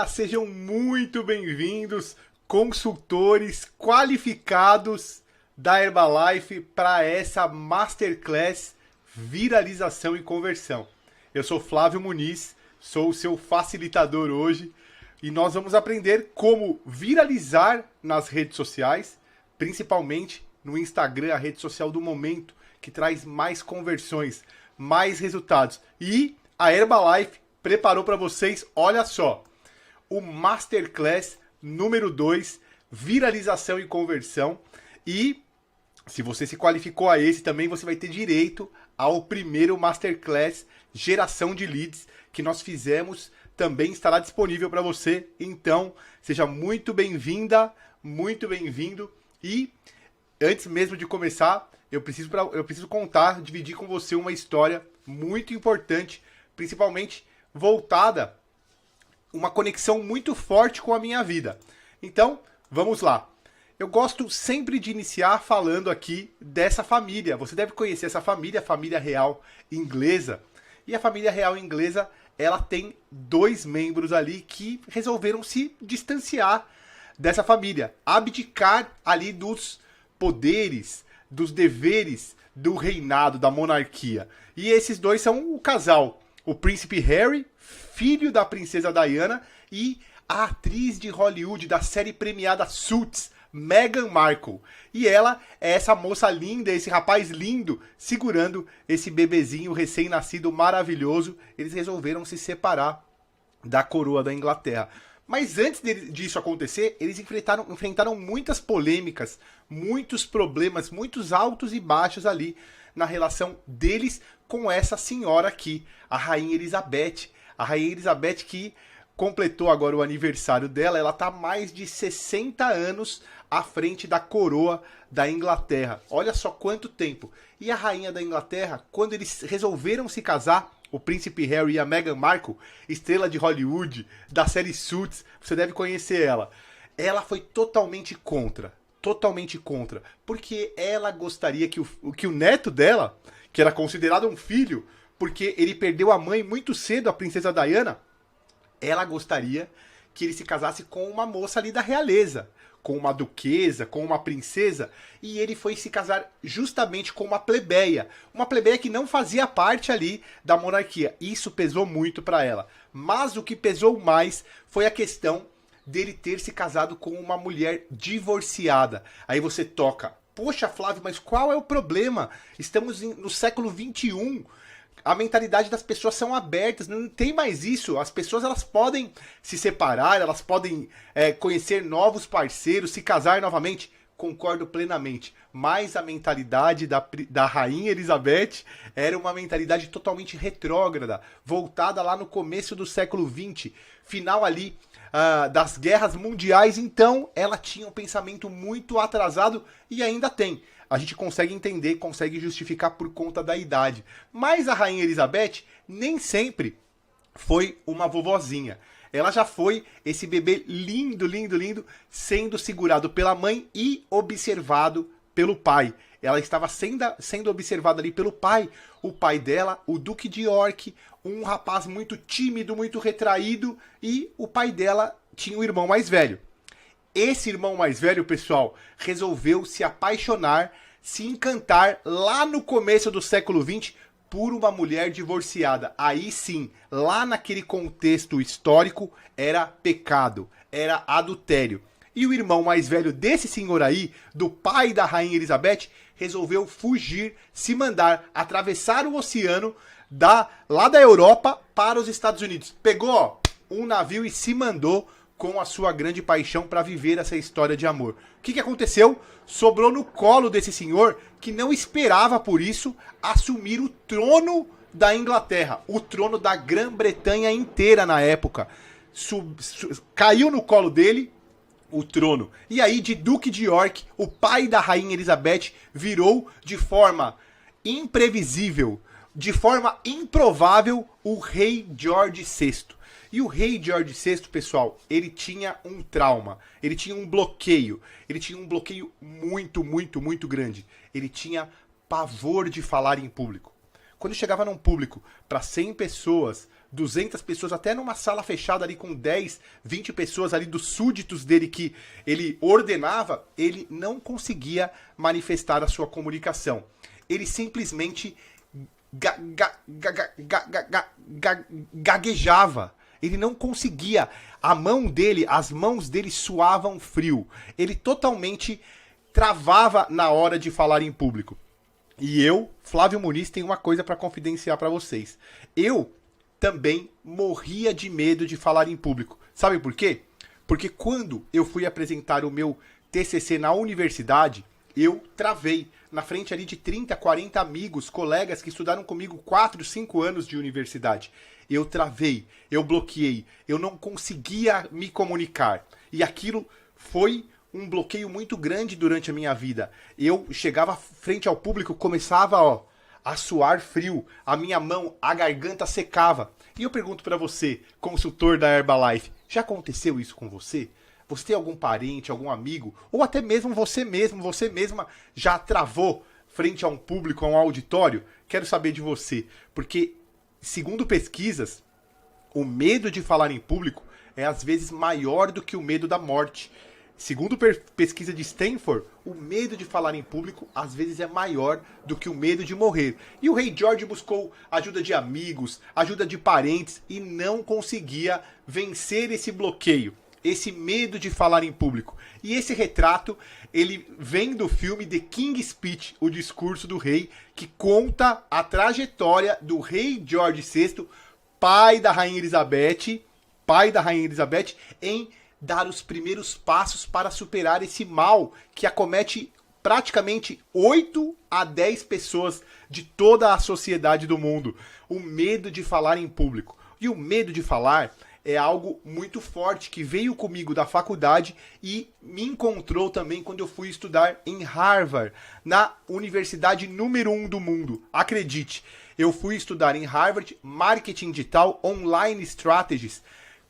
Sejam muito bem-vindos, consultores qualificados da Herbalife para essa Masterclass Viralização e Conversão. Eu sou Flávio Muniz, sou o seu facilitador hoje e nós vamos aprender como viralizar nas redes sociais, principalmente no Instagram, a rede social do momento, que traz mais conversões, mais resultados. E a Herbalife preparou para vocês, olha só, o Masterclass número 2, viralização e conversão. E se você se qualificou a esse, também você vai ter direito ao primeiro Masterclass, geração de leads, que nós fizemos, também estará disponível para você. Então, seja muito bem-vinda, muito bem-vindo. E antes mesmo de começar, eu preciso contar, dividir com você uma história muito importante, principalmente voltada, uma conexão muito forte com a minha vida. Então, vamos lá. Eu gosto sempre de iniciar falando aqui dessa família. Você deve conhecer essa família, a família real inglesa. E a família real inglesa, ela tem 2 membros ali que resolveram se distanciar dessa família, abdicar ali dos poderes, dos deveres do reinado, da monarquia. E esses 2 são o casal, o príncipe Harry, filho da princesa Diana, e a atriz de Hollywood da série premiada Suits, Meghan Markle. E ela é essa moça linda, esse rapaz lindo, segurando esse bebezinho recém-nascido maravilhoso. Eles resolveram se separar da coroa da Inglaterra. Mas antes disso acontecer, eles enfrentaram muitas polêmicas, muitos problemas, muitos altos e baixos ali na relação deles com essa senhora aqui, a Rainha Elizabeth. A Rainha Elizabeth que completou agora o aniversário dela, ela está mais de 60 anos à frente da coroa da Inglaterra. Olha só quanto tempo. E a Rainha da Inglaterra, quando eles resolveram se casar, o príncipe Harry e a Meghan Markle, estrela de Hollywood, da série Suits, você deve conhecer ela. Ela foi totalmente contra, porque ela gostaria que o neto dela, que era considerado um filho, porque ele perdeu a mãe muito cedo, a princesa Diana, ela gostaria que ele se casasse com uma moça ali da realeza, com uma duquesa, com uma princesa, e ele foi se casar justamente com uma plebeia que não fazia parte ali da monarquia. Isso pesou muito para ela. Mas o que pesou mais foi a questão dele ter se casado com uma mulher divorciada. Aí você toca, poxa Flávio, mas qual é o problema? Estamos no século XXI, a mentalidade das pessoas são abertas, não tem mais isso. As pessoas elas podem se separar, elas podem conhecer novos parceiros, se casar novamente. Concordo plenamente. Mas a mentalidade da Rainha Elizabeth era uma mentalidade totalmente retrógrada, voltada lá no começo do século XX, final ali das guerras mundiais. Então ela tinha um pensamento muito atrasado e ainda tem. A gente consegue entender, consegue justificar por conta da idade. Mas a Rainha Elizabeth nem sempre foi uma vovozinha. Ela já foi esse bebê lindo, lindo, lindo, sendo segurado pela mãe e observado pelo pai. Ela estava sendo observada ali pelo pai. O pai dela, o Duque de York, um rapaz muito tímido, muito retraído, e o pai dela tinha um irmão mais velho. Esse irmão mais velho, pessoal, resolveu se apaixonar, se encantar lá no começo do século XX por uma mulher divorciada. Aí sim, lá naquele contexto histórico, era pecado, era adultério. E o irmão mais velho desse senhor aí, do pai da Rainha Elizabeth, resolveu fugir, se mandar atravessar o oceano lá da Europa para os Estados Unidos. Pegou um navio e se mandou com a sua grande paixão para viver essa história de amor. O que aconteceu? Sobrou no colo desse senhor, que não esperava por isso, assumir o trono da Inglaterra, o trono da Grã-Bretanha inteira na época. Caiu no colo dele o trono. E aí, de Duque de York, o pai da Rainha Elizabeth, virou de forma imprevisível, de forma improvável, o rei George VI. E o rei George VI, pessoal, ele tinha um trauma, ele tinha um bloqueio muito, muito, muito grande. Ele tinha pavor de falar em público. Quando eu chegava num público para 100 pessoas, 200 pessoas, até numa sala fechada ali com 10, 20 pessoas ali dos súditos dele que ele ordenava, ele não conseguia manifestar a sua comunicação. Ele simplesmente gaguejava. Ele não conseguia. As mãos dele suavam frio. Ele totalmente travava na hora de falar em público. E eu, Flávio Muniz, tenho uma coisa para confidenciar para vocês. Eu também morria de medo de falar em público. Sabe por quê? Porque quando eu fui apresentar o meu TCC na universidade, eu travei na frente ali de 30, 40 amigos, colegas que estudaram comigo 4, 5 anos de universidade. Eu travei, eu bloqueei, eu não conseguia me comunicar. E aquilo foi um bloqueio muito grande durante a minha vida. Eu chegava frente ao público, começava a suar frio, a minha mão, a garganta secava. E eu pergunto para você, consultor da Herbalife, já aconteceu isso com você? Você tem algum parente, algum amigo, ou até mesmo, você mesma já travou frente a um público, a um auditório? Quero saber de você, porque segundo pesquisas, o medo de falar em público é às vezes maior do que o medo da morte. Segundo pesquisa de Stanford, o medo de falar em público às vezes é maior do que o medo de morrer. E o Rei George buscou ajuda de amigos, ajuda de parentes e não conseguia vencer esse bloqueio, esse medo de falar em público. E esse retrato, ele vem do filme The King's Speech, o discurso do rei, que conta a trajetória do rei George VI, pai da rainha Elizabeth, em dar os primeiros passos para superar esse mal que acomete praticamente 8 a 10 pessoas de toda a sociedade do mundo. O medo de falar em público. E o medo de falar é algo muito forte que veio comigo da faculdade e me encontrou também quando eu fui estudar em Harvard, na universidade número 1 do mundo. Acredite, eu fui estudar em Harvard Marketing Digital Online Strategies,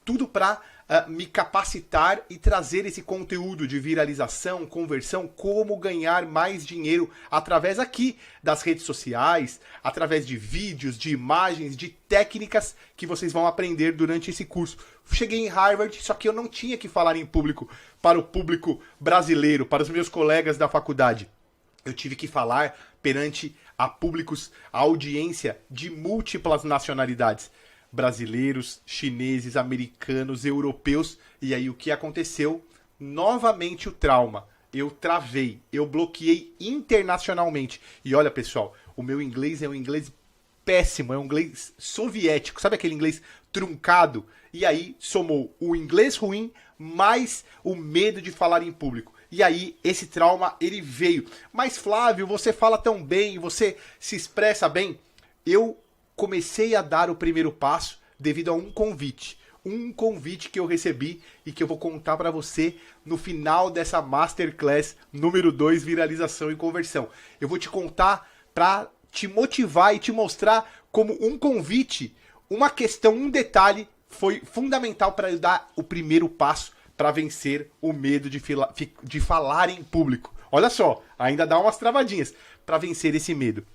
tudo para me capacitar e trazer esse conteúdo de viralização, conversão, como ganhar mais dinheiro através aqui das redes sociais, através de vídeos, de imagens, de técnicas que vocês vão aprender durante esse curso. Cheguei em Harvard, só que eu não tinha que falar em público para o público brasileiro, para os meus colegas da faculdade. Eu tive que falar perante a públicos, a audiência de múltiplas nacionalidades. Brasileiros, chineses, americanos, europeus. E aí o que aconteceu? Novamente o trauma. Eu travei, eu bloqueei internacionalmente. E olha, pessoal, o meu inglês é um inglês péssimo, é um inglês soviético. Sabe aquele inglês truncado? E aí somou o inglês ruim mais o medo de falar em público. E aí esse trauma, ele veio. Mas Flávio, você fala tão bem, você se expressa bem. Eu comecei a dar o primeiro passo devido a um convite que eu recebi e que eu vou contar para você no final dessa Masterclass número 2, Viralização e Conversão. Eu vou te contar para te motivar e te mostrar como um convite, uma questão, um detalhe foi fundamental para eu dar o primeiro passo para vencer o medo de falar em público. Olha só, ainda dá umas travadinhas para vencer esse medo.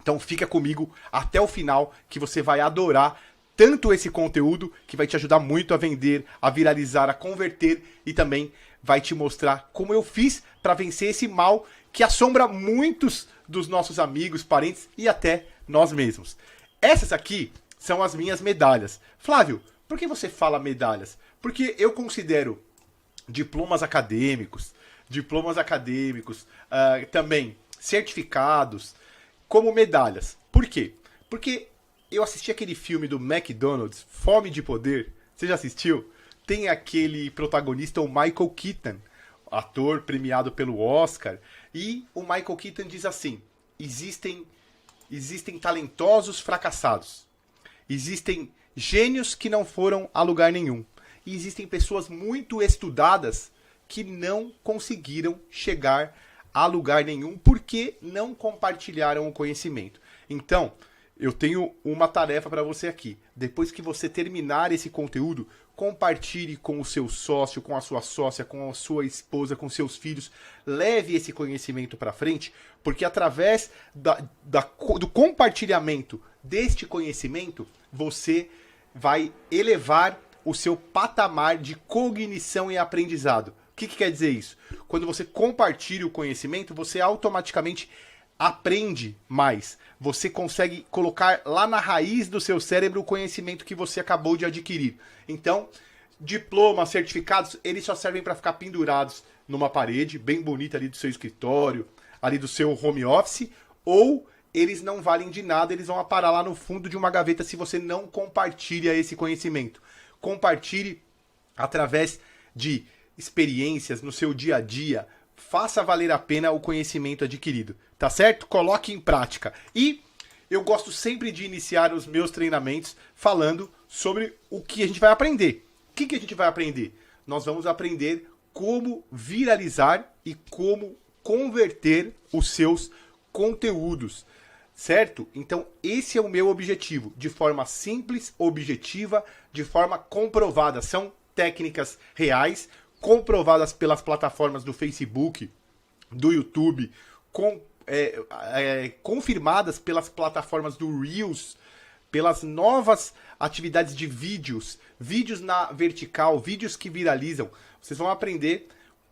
Então fica comigo até o final que você vai adorar tanto esse conteúdo que vai te ajudar muito a vender, a viralizar, a converter e também vai te mostrar como eu fiz para vencer esse mal que assombra muitos dos nossos amigos, parentes e até nós mesmos. Essas aqui são as minhas medalhas. Flávio, por que você fala medalhas? Porque eu considero diplomas acadêmicos, também certificados, como medalhas. Por quê? Porque eu assisti aquele filme do McDonald's, Fome de Poder. Você já assistiu? Tem aquele protagonista, o Michael Keaton, ator premiado pelo Oscar. E o Michael Keaton diz assim: existem talentosos fracassados. Existem gênios que não foram a lugar nenhum. E existem pessoas muito estudadas que não conseguiram chegar a lugar nenhum porque não compartilharam o conhecimento. Então, eu tenho uma tarefa para você aqui. Depois que você terminar esse conteúdo, compartilhe com o seu sócio, com a sua sócia, com a sua esposa, com seus filhos. Leve esse conhecimento para frente, porque através do compartilhamento deste conhecimento, você vai elevar o seu patamar de cognição e aprendizado. O que quer dizer isso? Quando você compartilha o conhecimento, você automaticamente aprende mais. Você consegue colocar lá na raiz do seu cérebro o conhecimento que você acabou de adquirir. Então, diplomas, certificados, eles só servem para ficar pendurados numa parede bem bonita ali do seu escritório, ali do seu home office, ou eles não valem de nada, eles vão parar lá no fundo de uma gaveta se você não compartilha esse conhecimento. Compartilhe através de experiências no seu dia a dia. Faça valer a pena o conhecimento adquirido, tá certo? Coloque em prática. E eu gosto sempre de iniciar os meus treinamentos falando sobre o que a gente vai aprender. O que a gente vai aprender? Nós vamos aprender como viralizar e como converter os seus conteúdos, certo? Então esse é o meu objetivo, de forma simples, objetiva, de forma comprovada. São técnicas reais, comprovadas pelas plataformas do Facebook, do YouTube, confirmadas pelas plataformas do Reels, pelas novas atividades de vídeos na vertical, vídeos que viralizam. Vocês vão aprender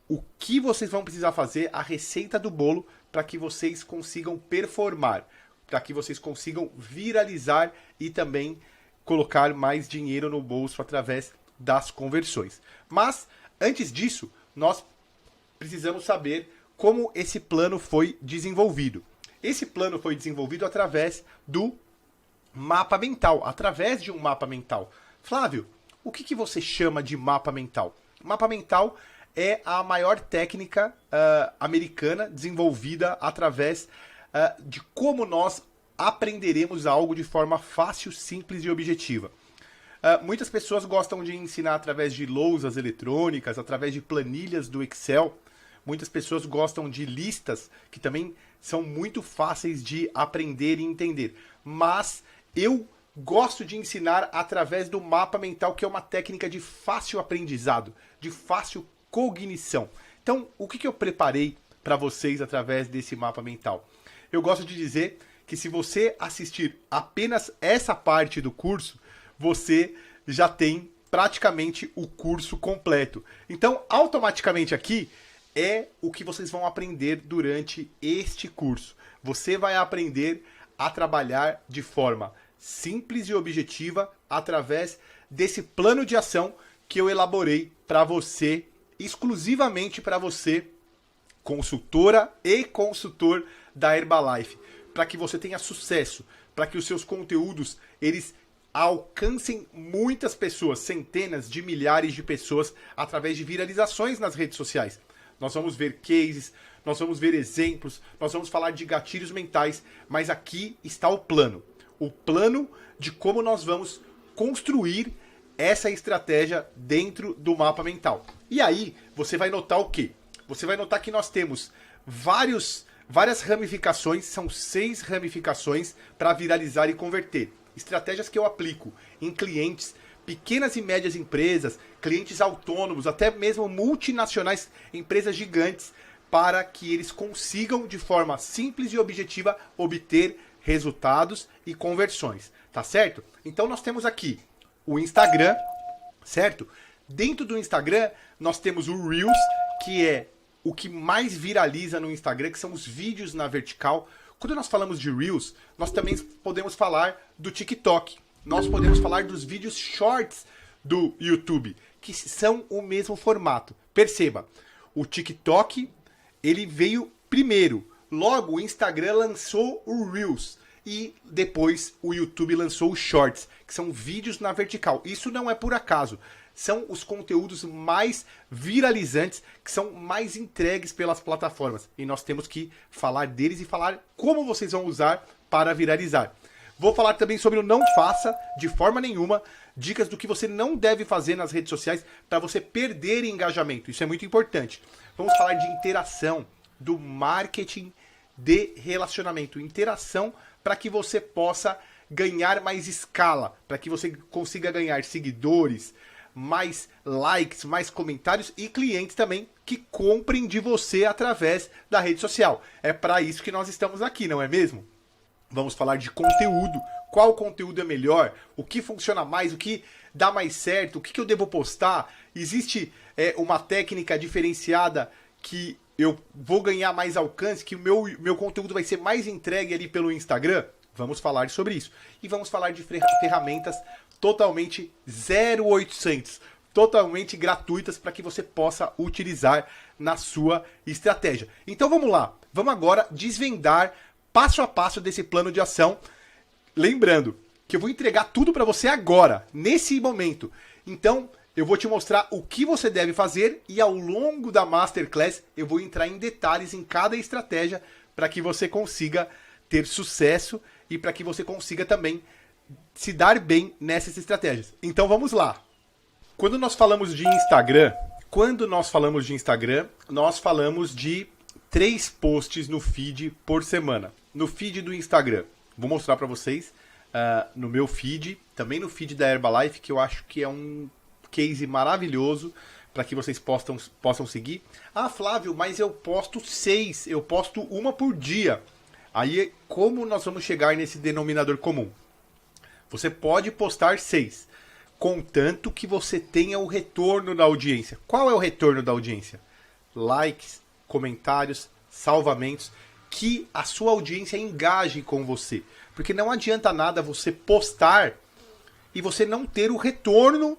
o que vocês vão precisar fazer, a receita do bolo, para que vocês consigam performar, para que vocês consigam viralizar e também colocar mais dinheiro no bolso através das conversões. Mas antes disso, nós precisamos saber como esse plano foi desenvolvido. Esse plano foi desenvolvido através do mapa mental, através de um mapa mental. Flávio, o que você chama de mapa mental? Mapa mental é a maior técnica americana desenvolvida através de como nós aprenderemos algo de forma fácil, simples e objetiva. Muitas pessoas gostam de ensinar através de lousas eletrônicas, através de planilhas do Excel. Muitas pessoas gostam de listas, que também são muito fáceis de aprender e entender. Mas eu gosto de ensinar através do mapa mental, que é uma técnica de fácil aprendizado, de fácil cognição. Então, o que eu preparei para vocês através desse mapa mental? Eu gosto de dizer que se você assistir apenas essa parte do curso, você já tem praticamente o curso completo. Então, automaticamente aqui é o que vocês vão aprender durante este curso. Você vai aprender a trabalhar de forma simples e objetiva através desse plano de ação que eu elaborei para você, exclusivamente para você, consultora e consultor da Herbalife, para que você tenha sucesso, para que os seus conteúdos eles alcancem muitas pessoas, centenas de milhares de pessoas através de viralizações nas redes sociais. Nós vamos ver cases, nós vamos ver exemplos, nós vamos falar de gatilhos mentais, mas aqui está o plano de como nós vamos construir essa estratégia dentro do mapa mental. E aí, você vai notar o quê? Você vai notar que nós temos várias ramificações, são 6 ramificações para viralizar e converter. Estratégias que eu aplico em clientes, pequenas e médias empresas, clientes autônomos, até mesmo multinacionais, empresas gigantes, para que eles consigam, de forma simples e objetiva, obter resultados e conversões, tá certo? Então nós temos aqui o Instagram, certo? Dentro do Instagram, nós temos o Reels, que é o que mais viraliza no Instagram, que são os vídeos na vertical. Quando nós falamos de Reels, nós também podemos falar do TikTok. Nós podemos falar dos vídeos shorts do YouTube, que são o mesmo formato. Perceba, o TikTok ele veio primeiro. Logo, o Instagram lançou o Reels. E depois o YouTube lançou os Shorts, que são vídeos na vertical. Isso não é por acaso. São os conteúdos mais viralizantes, que são mais entregues pelas plataformas. E nós temos que falar deles e falar como vocês vão usar para viralizar. Vou falar também sobre o não faça, de forma nenhuma, dicas do que você não deve fazer nas redes sociais para você perder engajamento. Isso é muito importante. Vamos falar de interação, do marketing de relacionamento. Interação para que você possa ganhar mais escala, para que você consiga ganhar seguidores, mais likes, mais comentários e clientes também que comprem de você através da rede social. É para isso que nós estamos aqui, não é mesmo? Vamos falar de conteúdo. Qual conteúdo é melhor? O que funciona mais? O que dá mais certo? O que eu devo postar? Existe uma técnica diferenciada que eu vou ganhar mais alcance, que o meu conteúdo vai ser mais entregue ali pelo Instagram? Vamos falar sobre isso. E vamos falar de ferramentas totalmente 0800, totalmente gratuitas para que você possa utilizar na sua estratégia. Então vamos lá. Vamos agora desvendar passo a passo desse plano de ação. Lembrando que eu vou entregar tudo para você agora, nesse momento. Então, eu vou te mostrar o que você deve fazer e ao longo da Masterclass eu vou entrar em detalhes em cada estratégia para que você consiga ter sucesso e para que você consiga também se dar bem nessas estratégias. Então, vamos lá. Quando nós falamos de Instagram, nós falamos de 3 posts no feed por semana. No feed do Instagram. Vou mostrar para vocês no meu feed, também no feed da Herbalife, que eu acho que é um case maravilhoso para que vocês possam seguir. Ah, Flávio, mas eu posto 6, eu posto uma por dia. Aí, como nós vamos chegar nesse denominador comum? Você pode postar 6, contanto que você tenha o retorno da audiência. Qual é o retorno da audiência? Likes, comentários, salvamentos, que a sua audiência engaje com você. Porque não adianta nada você postar e você não ter o retorno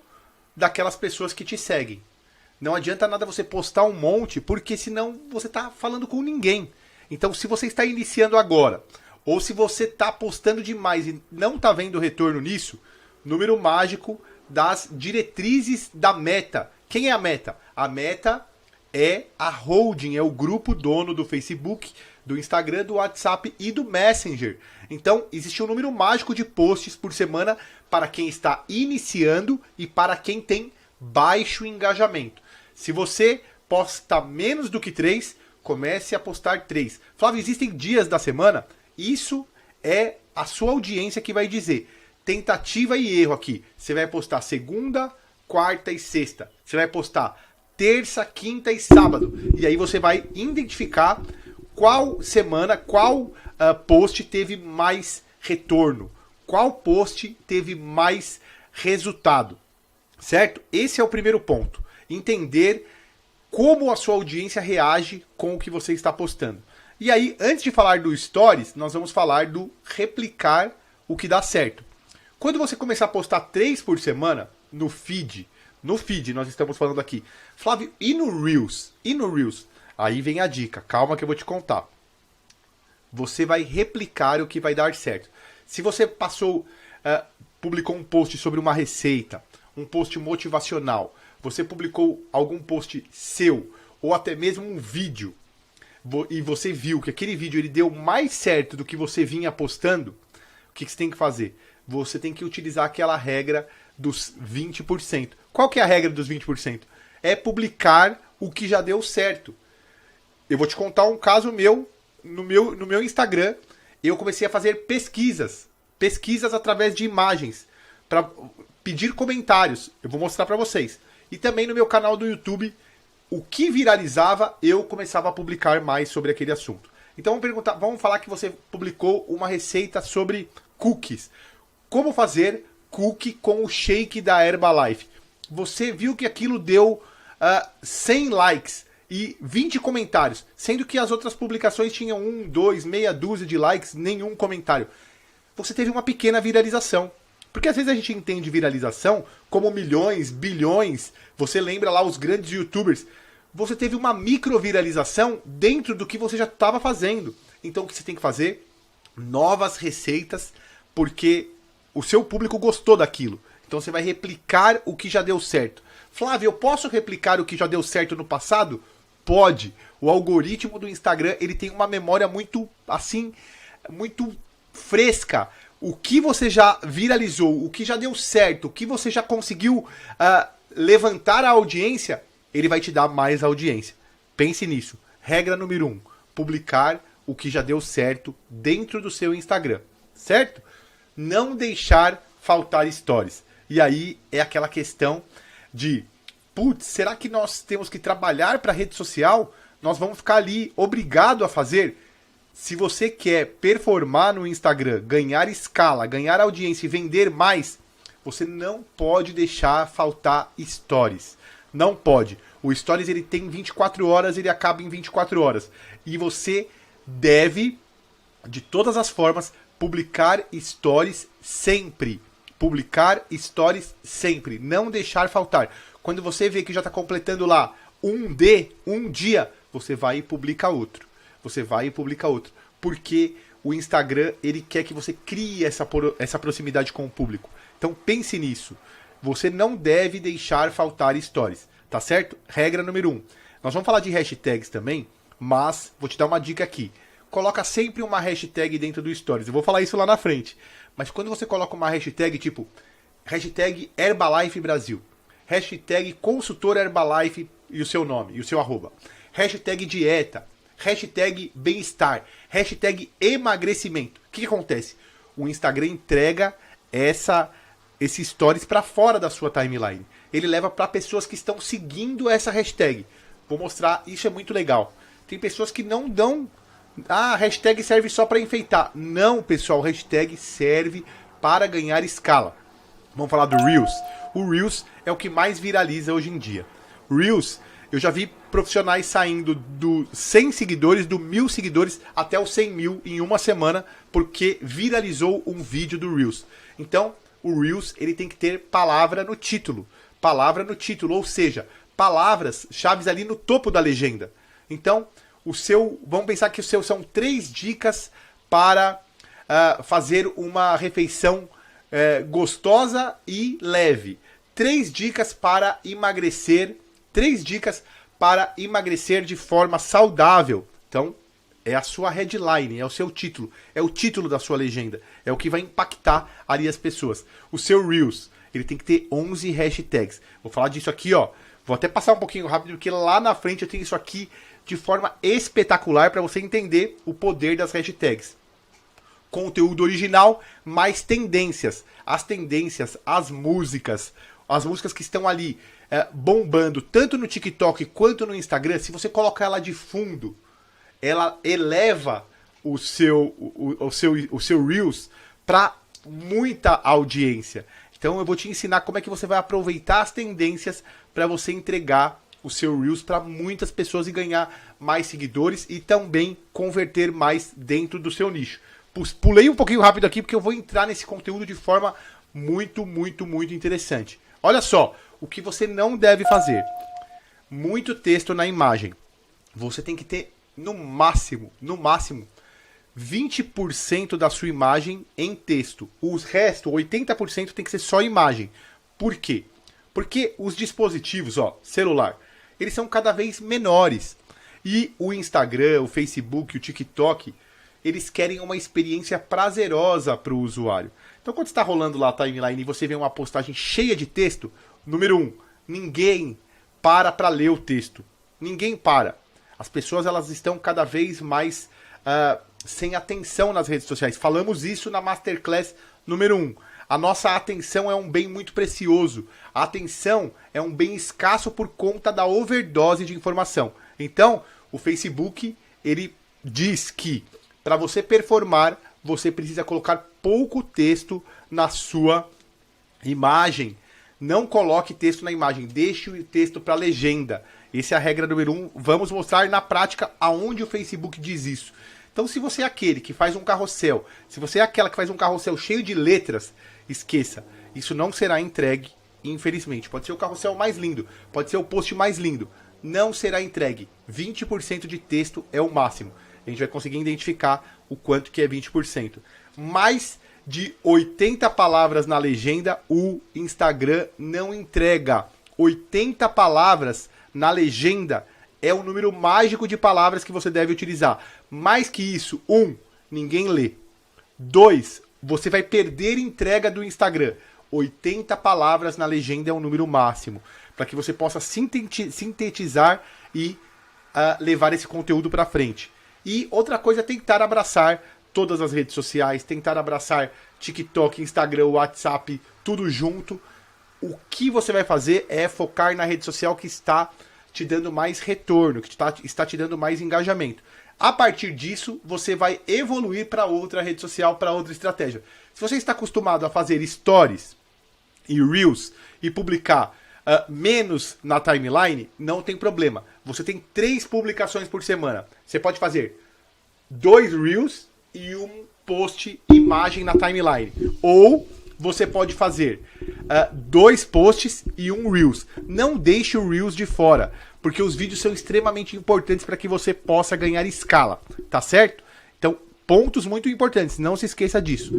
daquelas pessoas que te seguem. Não adianta nada você postar um monte, porque senão você está falando com ninguém. Então, se você está iniciando agora, ou se você está postando demais e não está vendo retorno nisso, número mágico das diretrizes da Meta. Quem é a Meta? A Meta é a holding, é o grupo dono do Facebook, do Instagram, do WhatsApp e do Messenger. Então, existe um número mágico de posts por semana para quem está iniciando e para quem tem baixo engajamento. Se você posta menos do que 3, comece a postar 3. Flávio, existem dias da semana? Isso é a sua audiência que vai dizer. Tentativa e erro aqui. Você vai postar segunda, quarta e sexta. Você vai postar terça, quinta e sábado. E aí você vai identificar qual semana, qual post teve mais retorno. Qual post teve mais resultado. Certo? Esse é o primeiro ponto. Entender como a sua audiência reage com o que você está postando. E aí, antes de falar do Stories, nós vamos falar do replicar o que dá certo. Quando você começar a postar 3 por semana no feed nós estamos falando aqui. Flávio, e no Reels? Aí vem a dica, calma que eu vou te contar. Você vai replicar o que vai dar certo. Se você publicou um post sobre uma receita, um post motivacional, você publicou algum post seu, ou até mesmo um vídeo, e você viu que aquele vídeo ele deu mais certo do que você vinha postando, o que você tem que fazer? Você tem que utilizar aquela regra dos 20%. Qual que é a regra dos 20%? É publicar o que já deu certo. Eu vou te contar um caso meu, no meu Instagram, eu comecei a fazer pesquisas através de imagens, para pedir comentários. Eu vou mostrar para vocês. E também no meu canal do YouTube, o que viralizava, eu começava a publicar mais sobre aquele assunto. Então vamos falar que você publicou uma receita sobre cookies. Como fazer cookie com o shake da Herbalife? Você viu que aquilo deu 100 likes e 20 comentários, sendo que as outras publicações tinham 1, 2, meia dúzia de likes, nenhum comentário. Você teve uma pequena viralização. Porque às vezes a gente entende viralização como milhões, bilhões. Você lembra lá os grandes youtubers. Você teve uma micro viralização dentro do que você já estava fazendo. Então o que você tem que fazer? Novas receitas, porque o seu público gostou daquilo. Então você vai replicar o que já deu certo. Flávio, eu posso replicar o que já deu certo no passado? Pode. O algoritmo do Instagram, ele tem uma memória muito, assim, muito fresca. O que você já viralizou, o que já deu certo, o que você já conseguiu levantar a audiência, ele vai te dar mais audiência. Pense nisso. Regra número 1. Publicar o que já deu certo dentro do seu Instagram. Certo? Não deixar faltar stories. E aí é aquela questão de, putz, será que nós temos que trabalhar para a rede social? Nós vamos ficar ali obrigado a fazer? Se você quer performar no Instagram, ganhar escala, ganhar audiência e vender mais, você não pode deixar faltar stories. Não pode. O stories ele tem 24 horas, ele acaba em 24 horas. E você deve, de todas as formas, publicar stories sempre. Publicar stories sempre. Não deixar faltar. Quando você vê que já está completando lá um dia, você vai e publica outro. Você vai e publica outro. Porque o Instagram, ele quer que você crie essa proximidade com o público. Então pense nisso. Você não deve deixar faltar stories, tá certo? Regra número 1. Nós vamos falar de hashtags também, mas vou te dar uma dica aqui. Coloca sempre uma hashtag dentro do stories. Eu vou falar isso lá na frente. Mas quando você coloca uma hashtag tipo hashtag Herbalife Brasil, hashtag consultor Herbalife e o seu nome, e o seu arroba, hashtag dieta, hashtag bem-estar, hashtag emagrecimento. O que acontece? O Instagram entrega esse stories para fora da sua timeline. Ele leva para pessoas que estão seguindo essa hashtag. Vou mostrar, isso é muito legal. Tem pessoas que não dão... Ah, a hashtag serve só para enfeitar. Não, pessoal, hashtag serve para ganhar escala. Vamos falar do Reels. O Reels é o que mais viraliza hoje em dia. Reels, eu já vi profissionais saindo do 100 seguidores, do 1000 seguidores, até os 100 mil em uma semana, porque viralizou um vídeo do Reels. Então, o Reels ele tem que ter palavra no título. Palavra no título, ou seja, palavras chaves ali no topo da legenda. Então, vamos pensar que o seu são 3 dicas para fazer uma refeição gostosa e leve. 3 dicas para emagrecer. 3 dicas para emagrecer de forma saudável. Então, é a sua headline, é o seu título, é o título da sua legenda, é o que vai impactar ali as pessoas. O seu Reels, ele tem que ter 11 hashtags. Vou falar disso aqui, ó. Vou até passar um pouquinho rápido, porque lá na frente eu tenho isso aqui de forma espetacular para você entender o poder das hashtags. Conteúdo original, mais tendências. As tendências, as músicas que estão ali bombando, tanto no TikTok quanto no Instagram, se você colocar ela de fundo, ela eleva o seu Reels para muita audiência. Então eu vou te ensinar como é que você vai aproveitar as tendências para você entregar o seu Reels para muitas pessoas e ganhar mais seguidores e também converter mais dentro do seu nicho. Pulei um pouquinho rápido aqui porque eu vou entrar nesse conteúdo de forma muito, muito, muito interessante. Olha só, o que você não deve fazer. Muito texto na imagem. Você tem que ter no máximo, 20% da sua imagem em texto. O resto, 80%, tem que ser só imagem. Por quê? Porque os dispositivos, celular, eles são cada vez menores. E o Instagram, o Facebook, o TikTok, eles querem uma experiência prazerosa para o usuário. Então, quando está rolando lá a timeline e você vê uma postagem cheia de texto, número 1, ninguém para ler o texto. Ninguém para. As pessoas elas estão cada vez mais sem atenção nas redes sociais. Falamos isso na Masterclass número 1. A nossa atenção é um bem muito precioso. A atenção é um bem escasso por conta da overdose de informação. Então, o Facebook, ele diz que para você performar, você precisa colocar pouco texto na sua imagem. Não coloque texto na imagem, deixe o texto para legenda. Essa é a regra número 1. Vamos mostrar na prática aonde o Facebook diz isso. Então, se você é aquele que faz um carrossel, se você é aquela que faz um carrossel cheio de letras, esqueça. Isso não será entregue, infelizmente. Pode ser o carrossel mais lindo, pode ser o post mais lindo. Não será entregue. 20% de texto é o máximo. A gente vai conseguir identificar o quanto que é 20%. Mais de 80 palavras na legenda, o Instagram não entrega. 80 palavras na legenda é o número mágico de palavras que você deve utilizar. Mais que isso, 1, ninguém lê. 2, você vai perder entrega do Instagram. 80 palavras na legenda é o número máximo, para que você possa sintetizar e levar esse conteúdo para frente. E outra coisa é tentar abraçar todas as redes sociais, tentar abraçar TikTok, Instagram, WhatsApp, tudo junto. o que você vai fazer é focar na rede social que está te dando mais retorno, que está te dando mais engajamento. A partir disso, você vai evoluir para outra rede social, para outra estratégia. Se você está acostumado a fazer stories e reels e publicar menos na timeline, não tem problema. Você tem 3 publicações por semana. Você pode fazer 2 reels e um post imagem na timeline. Ou você pode fazer 2 posts e um reels. Não deixe o reels de fora, porque os vídeos são extremamente importantes para que você possa ganhar escala, tá certo? Então, pontos muito importantes, não se esqueça disso.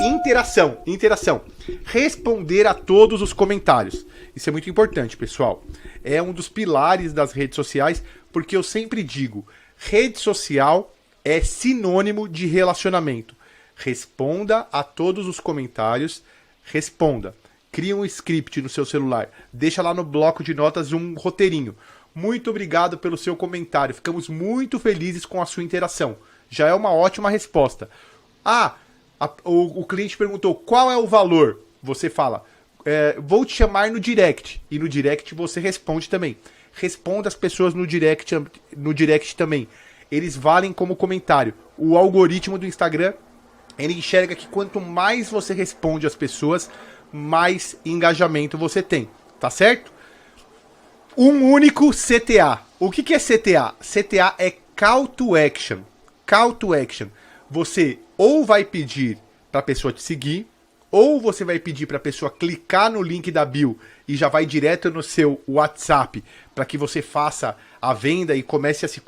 Interação. Responder a todos os comentários. Isso é muito importante, pessoal. É um dos pilares das redes sociais, porque eu sempre digo, rede social é sinônimo de relacionamento. Responda a todos os comentários, responda. Cria um script no seu celular, deixa lá no bloco de notas um roteirinho. Muito obrigado pelo seu comentário, ficamos muito felizes com a sua interação. Já é uma ótima resposta. O cliente perguntou qual é o valor. Você fala, vou te chamar no direct. E no direct você responde também. Responda as pessoas no direct também. Eles valem como comentário. O algoritmo do Instagram, ele enxerga que quanto mais você responde às pessoas, mais engajamento você tem. Tá certo? Um único CTA. O que é CTA? CTA é Call to Action. Call to Action. Você ou vai pedir para a pessoa te seguir, ou você vai pedir para a pessoa clicar no link da bio e já vai direto no seu WhatsApp para que você faça a venda e comece a se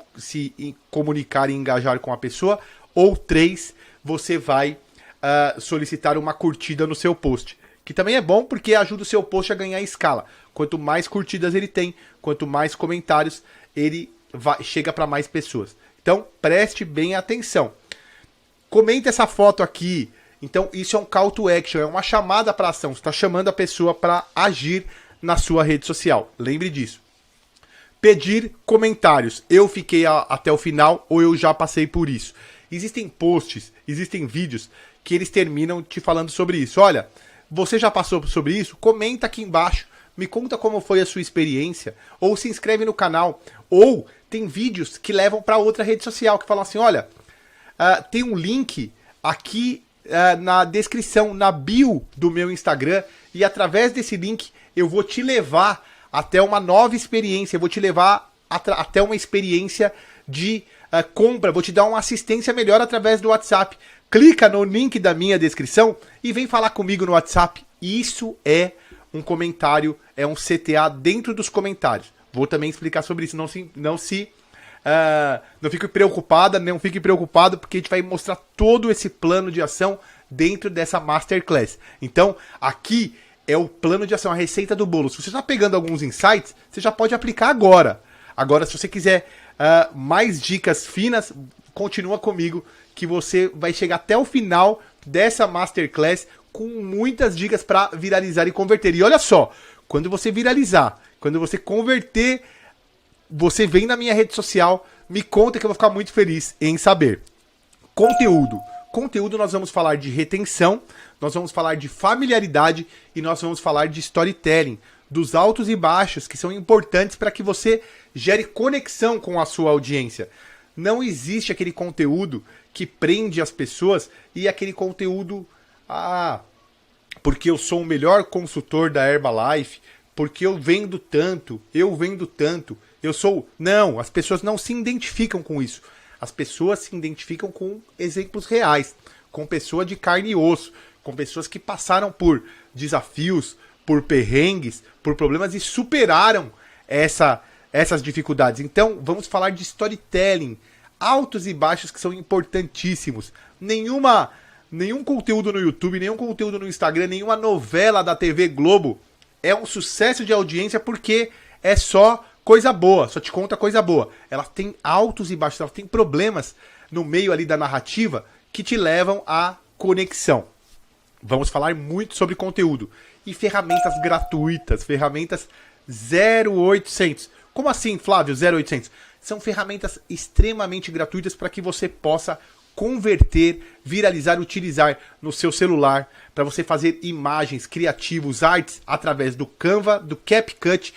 comunicar e engajar com a pessoa. Ou 3, você vai solicitar uma curtida no seu post. Que também é bom porque ajuda o seu post a ganhar escala. Quanto mais curtidas ele tem, quanto mais comentários, ele chega para mais pessoas. Então, preste bem atenção. Comente essa foto aqui. Então, isso é um call to action, é uma chamada para ação. Você está chamando a pessoa para agir na sua rede social. Lembre disso. Pedir comentários. Eu fiquei até o final ou eu já passei por isso. Existem posts, existem vídeos que eles terminam te falando sobre isso. Olha, você já passou sobre isso? Comenta aqui embaixo. Me conta como foi a sua experiência. Ou se inscreve no canal. Ou tem vídeos que levam para outra rede social, que falam assim, olha, tem um link aqui na descrição, na bio do meu Instagram, e através desse link eu vou te levar até uma nova experiência, eu vou te levar até uma experiência de compra, vou te dar uma assistência melhor através do WhatsApp. Clica no link da minha descrição e vem falar comigo no WhatsApp. Isso é um comentário, é um CTA dentro dos comentários. Vou também explicar sobre isso, não fique preocupada, não fique preocupado, porque a gente vai mostrar todo esse plano de ação dentro dessa Masterclass. Então, aqui é o plano de ação, a receita do bolo. Se você está pegando alguns insights, você já pode aplicar agora. Agora, se você quiser mais dicas finas, continua comigo, que você vai chegar até o final dessa Masterclass com muitas dicas para viralizar e converter. E olha só, quando você viralizar, quando você converter, você vem na minha rede social, me conta que eu vou ficar muito feliz em saber. Conteúdo, nós vamos falar de retenção, nós vamos falar de familiaridade e nós vamos falar de storytelling, dos altos e baixos que são importantes para que você gere conexão com a sua audiência. Não existe aquele conteúdo que prende as pessoas e aquele conteúdo, porque eu sou o melhor consultor da Herbalife, porque eu vendo tanto. Não, as pessoas não se identificam com isso. As pessoas se identificam com exemplos reais, com pessoas de carne e osso, com pessoas que passaram por desafios, por perrengues, por problemas e superaram essas dificuldades. Então, vamos falar de storytelling, altos e baixos que são importantíssimos. Nenhum conteúdo no YouTube, nenhum conteúdo no Instagram, nenhuma novela da TV Globo é um sucesso de audiência porque é só coisa boa, só te conta coisa boa. Ela tem altos e baixos, ela tem problemas no meio ali da narrativa que te levam à conexão. Vamos falar muito sobre conteúdo e ferramentas gratuitas, ferramentas 0800. Como assim, Flávio, 0800? São ferramentas extremamente gratuitas para que você possa converter, viralizar, utilizar no seu celular para você fazer imagens, criativos, artes através do Canva, do CapCut,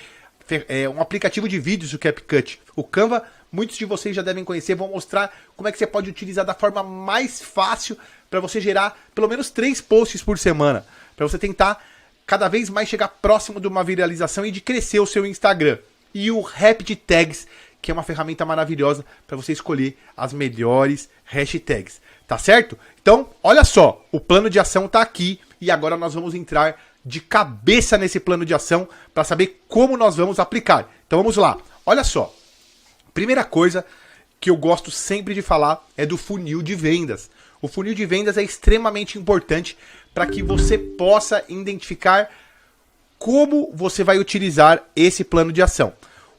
um aplicativo de vídeos do CapCut. O Canva, muitos de vocês já devem conhecer, vou mostrar como é que você pode utilizar da forma mais fácil para você gerar pelo menos 3 posts por semana, para você tentar cada vez mais chegar próximo de uma viralização e de crescer o seu Instagram. E o Rapid Tags, que é uma ferramenta maravilhosa para você escolher as melhores hashtags, tá certo? Então, olha só, o plano de ação tá aqui e agora nós vamos entrar de cabeça nesse plano de ação para saber como nós vamos aplicar. Então vamos lá, olha só. Primeira coisa que eu gosto sempre de falar é do funil de vendas. O funil de vendas é extremamente importante para que você possa identificar como você vai utilizar esse plano de ação.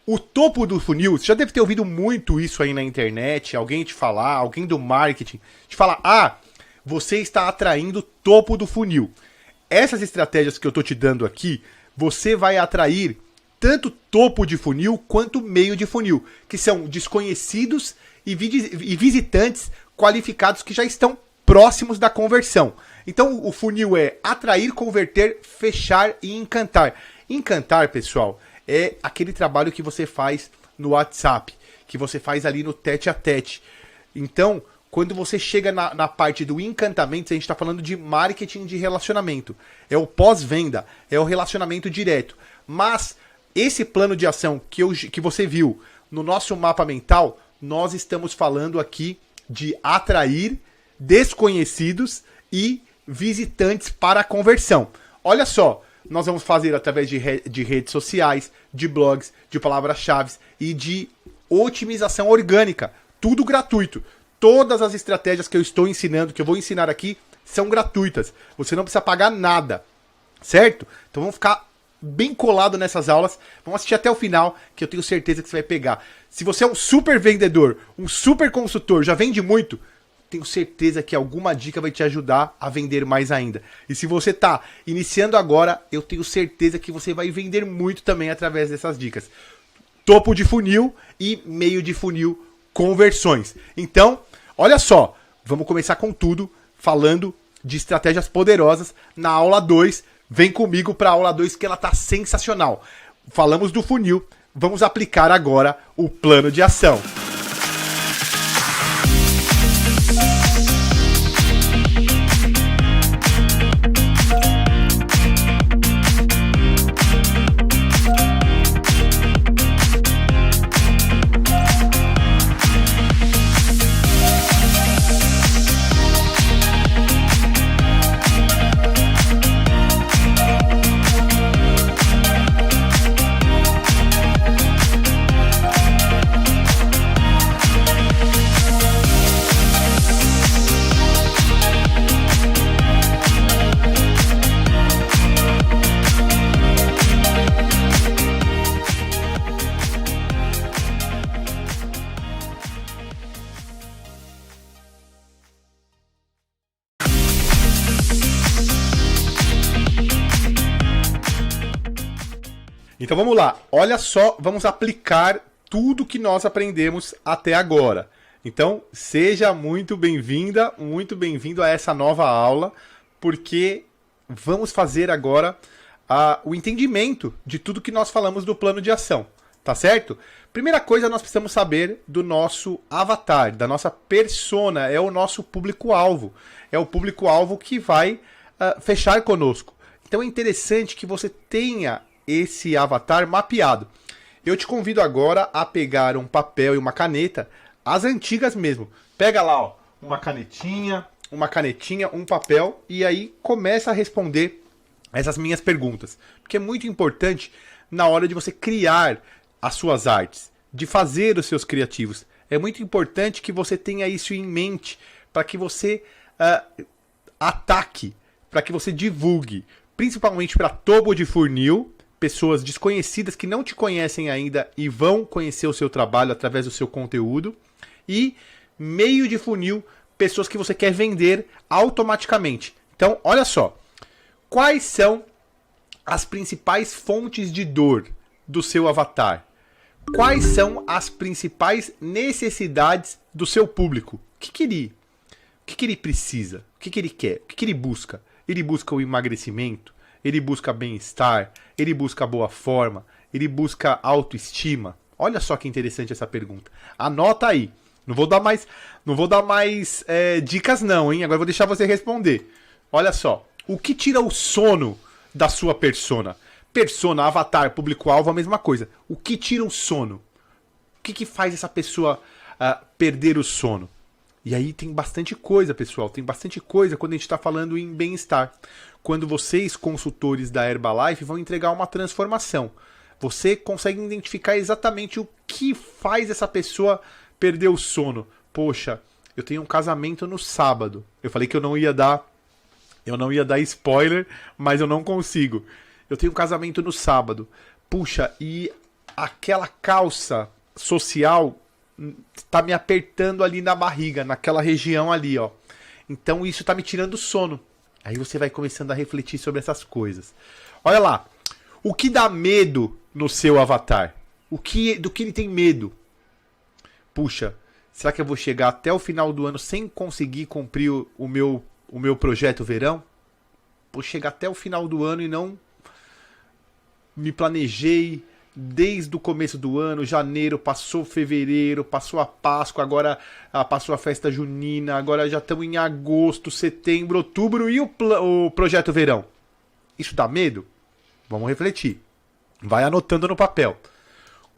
O topo do funil, você já deve ter ouvido muito isso aí na internet, alguém te falar, alguém do marketing, te falar, você está atraindo topo do funil. Essas estratégias que eu estou te dando aqui, você vai atrair tanto topo de funil quanto meio de funil, que são desconhecidos e visitantes qualificados que já estão próximos da conversão. Então o funil é atrair, converter, fechar e encantar. Encantar, pessoal, é aquele trabalho que você faz no WhatsApp, que você faz ali no tete a tete. Então, quando você chega na parte do encantamento, a gente está falando de marketing de relacionamento. É o pós-venda, é o relacionamento direto. Mas esse plano de ação que você viu no nosso mapa mental, nós estamos falando aqui de atrair desconhecidos e visitantes para a conversão. Olha só, nós vamos fazer através de redes sociais, de blogs, de palavras-chave e de otimização orgânica. Tudo gratuito. Todas as estratégias que eu estou ensinando, que eu vou ensinar aqui, são gratuitas. Você não precisa pagar nada, certo? Então vamos ficar bem colado nessas aulas. Vamos assistir até o final, que eu tenho certeza que você vai pegar. Se você é um super vendedor, um super consultor, já vende muito, tenho certeza que alguma dica vai te ajudar a vender mais ainda. E se você está iniciando agora, eu tenho certeza que você vai vender muito também através dessas dicas. Topo de funil e meio de funil, conversões. Então, olha só, vamos começar com tudo, falando de estratégias poderosas na aula 2. Vem comigo para a aula 2 que ela tá sensacional. Falamos do funil, vamos aplicar agora o plano de ação. Então vamos lá, olha só, vamos aplicar tudo que nós aprendemos até agora. Então seja muito bem-vinda, muito bem-vindo a essa nova aula, porque vamos fazer agora o entendimento de tudo que nós falamos do plano de ação, tá certo? Primeira coisa, nós precisamos saber do nosso avatar, da nossa persona, é o nosso público-alvo, é o público-alvo que vai fechar conosco. Então é interessante que você tenha esse avatar mapeado. Eu te convido agora a pegar um papel e uma caneta, as antigas mesmo. Pega lá, ó, uma canetinha, um papel e aí começa a responder essas minhas perguntas. Porque é muito importante na hora de você criar as suas artes, de fazer os seus criativos. É muito importante que você tenha isso em mente para que você ataque, para que você divulgue, principalmente para topo de funil, pessoas desconhecidas que não te conhecem ainda e vão conhecer o seu trabalho através do seu conteúdo. E meio de funil, pessoas que você quer vender automaticamente. Então, olha só. Quais são as principais fontes de dor do seu avatar? Quais são as principais necessidades do seu público? O que queria? que ele precisa? O que ele quer? O que ele busca? Ele busca o emagrecimento? Ele busca bem-estar? Ele busca boa forma? Ele busca autoestima? Olha só que interessante essa pergunta. Anota aí. Não vou dar mais dicas não, hein? Agora eu vou deixar você responder. Olha só. O que tira o sono da sua persona? Persona, avatar, público-alvo, a mesma coisa. O que tira o sono? O que faz essa pessoa perder o sono? E aí tem bastante coisa, pessoal. Tem bastante coisa quando a gente está falando em bem-estar. Quando vocês, consultores da Herbalife, vão entregar uma transformação. Você consegue identificar exatamente o que faz essa pessoa perder o sono. Poxa, eu tenho um casamento no sábado. Eu falei que eu não ia dar spoiler, mas eu não consigo. Eu tenho um casamento no sábado. Puxa, e aquela calça social tá me apertando ali na barriga, naquela região ali, ó. Então isso tá me tirando o sono. Aí você vai começando a refletir sobre essas coisas. Olha lá. O que dá medo no seu avatar? Do que ele tem medo? Puxa, será que eu vou chegar até o final do ano sem conseguir cumprir o meu projeto verão? Vou chegar até o final do ano e não me planejei desde o começo do ano, janeiro, passou fevereiro, passou a Páscoa, agora passou a festa junina, agora já estamos em agosto, setembro, outubro e o projeto verão. Isso dá medo? Vamos refletir. Vai anotando no papel.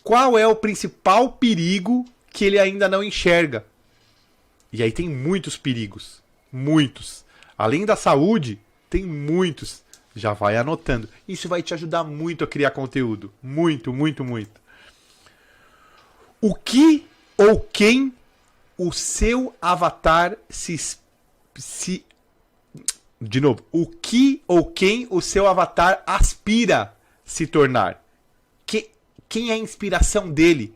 Qual é o principal perigo que ele ainda não enxerga? E aí tem muitos perigos. Muitos. Além da saúde, tem muitos. Já vai anotando. Isso vai te ajudar muito a criar conteúdo. Muito, muito, muito. O que ou quem o seu avatar De novo. O que ou quem o seu avatar aspira se tornar? Quem é a inspiração dele?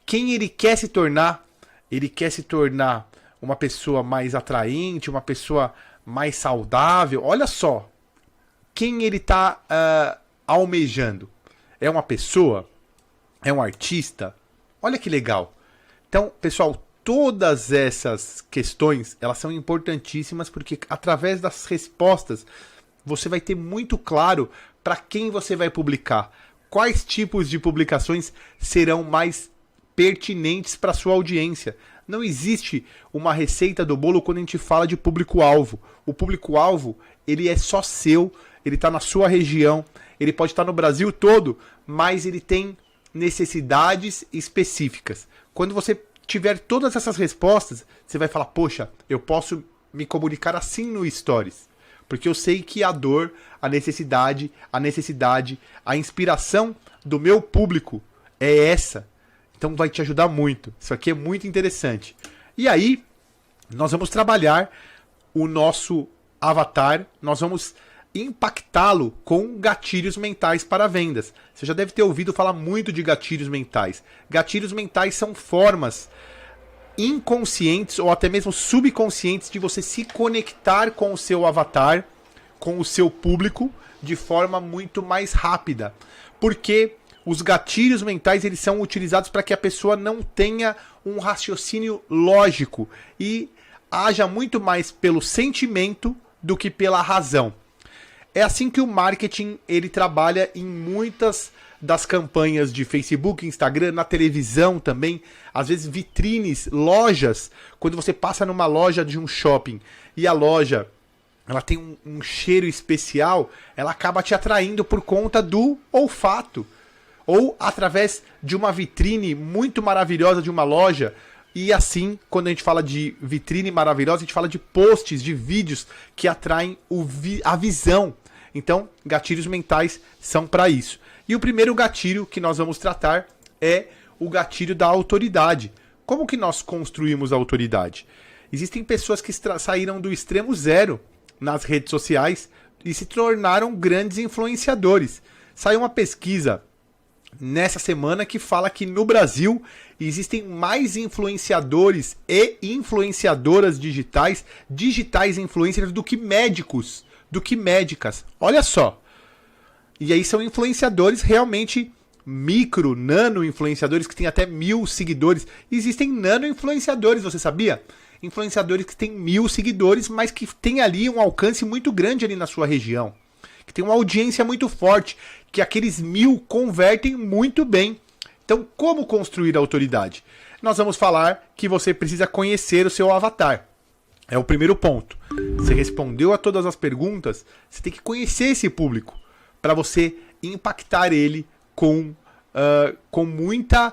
Quem ele quer se tornar? Ele quer se tornar uma pessoa mais atraente, uma pessoa mais saudável? Olha só. Quem ele está almejando? É uma pessoa? É um artista? Olha que legal. Então, pessoal, todas essas questões, elas são importantíssimas porque através das respostas você vai ter muito claro para quem você vai publicar. Quais tipos de publicações serão mais pertinentes para a sua audiência. Não existe uma receita do bolo quando a gente fala de público-alvo. O público-alvo, ele é só seu, ele está na sua região, ele pode estar no Brasil todo, mas ele tem necessidades específicas. Quando você tiver todas essas respostas, você vai falar, poxa, eu posso me comunicar assim no Stories. Porque eu sei que a dor, a necessidade, a inspiração do meu público é essa. Então vai te ajudar muito. Isso aqui é muito interessante. E aí, nós vamos trabalhar o nosso avatar, nós vamos impactá-lo com gatilhos mentais para vendas. Você já deve ter ouvido falar muito de gatilhos mentais. Gatilhos mentais são formas inconscientes ou até mesmo subconscientes de você se conectar com o seu avatar, com o seu público, de forma muito mais rápida. Porque os gatilhos mentais eles são utilizados para que a pessoa não tenha um raciocínio lógico e haja muito mais pelo sentimento do que pela razão. É assim que o marketing ele trabalha em muitas das campanhas de Facebook, Instagram, na televisão também, às vezes vitrines, lojas, quando você passa numa loja de um shopping e a loja ela tem um cheiro especial, ela acaba te atraindo por conta do olfato. Ou através de uma vitrine muito maravilhosa de uma loja. E assim, quando a gente fala de vitrine maravilhosa, a gente fala de posts, de vídeos que atraem a visão. Então, gatilhos mentais são para isso. E o primeiro gatilho que nós vamos tratar é o gatilho da autoridade. Como que nós construímos a autoridade? Existem pessoas que saíram do extremo zero nas redes sociais e se tornaram grandes influenciadores. Saiu uma pesquisa nessa semana que fala que no Brasil existem mais influenciadores e influenciadoras digitais influencers do que médicos, do que médicas. Olha só. E aí são influenciadores realmente micro, nano influenciadores que têm até 1000 seguidores. Existem nano influenciadores, você sabia? influenciadores que têm 1000 seguidores, mas que tem ali um alcance muito grande ali na sua região, que tem uma audiência muito forte, que aqueles 1000 convertem muito bem. Então, como construir a autoridade? Nós vamos falar que você precisa conhecer o seu avatar. É o primeiro ponto. Você respondeu a todas as perguntas, você tem que conhecer esse público para você impactar ele com muita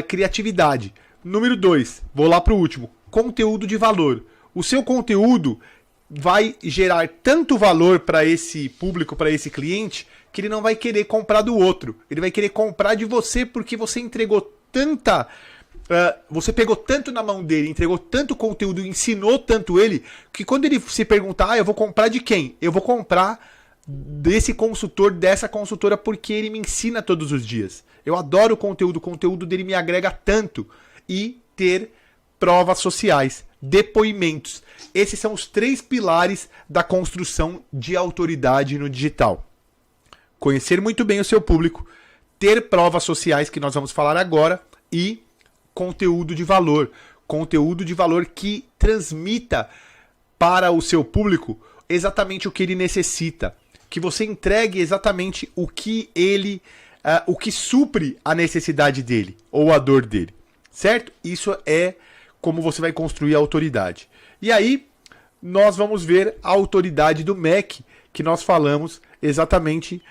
criatividade. Número 2, vou lá para o último, conteúdo de valor. O seu conteúdo vai gerar tanto valor para esse público, para esse cliente, que ele não vai querer comprar do outro. Ele vai querer comprar de você porque você entregou tanta... você pegou tanto na mão dele, entregou tanto conteúdo, ensinou tanto ele, que quando ele se perguntar, eu vou comprar de quem? Eu vou comprar desse consultor, dessa consultora, porque ele me ensina todos os dias. Eu adoro o conteúdo dele me agrega tanto. E ter provas sociais, depoimentos. Esses são os 3 pilares da construção de autoridade no digital. Conhecer muito bem o seu público, ter provas sociais, que nós vamos falar agora, e conteúdo de valor. Conteúdo de valor que transmita para o seu público exatamente o que ele necessita. Que você entregue exatamente o que ele, o que supre a necessidade dele ou a dor dele. Certo? Isso é como você vai construir a autoridade. E aí, nós vamos ver a autoridade do MEC, que nós falamos exatamente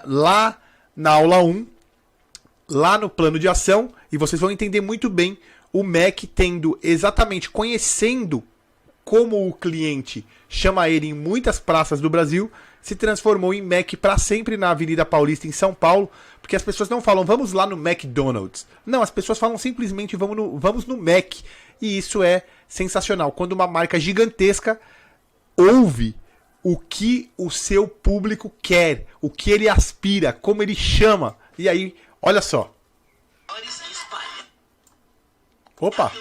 lá na aula 1, lá no plano de ação, e vocês vão entender muito bem o MEC tendo exatamente, conhecendo como o cliente chama ele em muitas praças do Brasil, se transformou em MEC para sempre na Avenida Paulista, em São Paulo, porque as pessoas não falam, vamos lá no McDonald's. Não, as pessoas falam simplesmente, vamos no Mac. E isso é sensacional. Quando uma marca gigantesca ouve o que o seu público quer, o que ele aspira, como ele chama. E aí, olha só. Opa!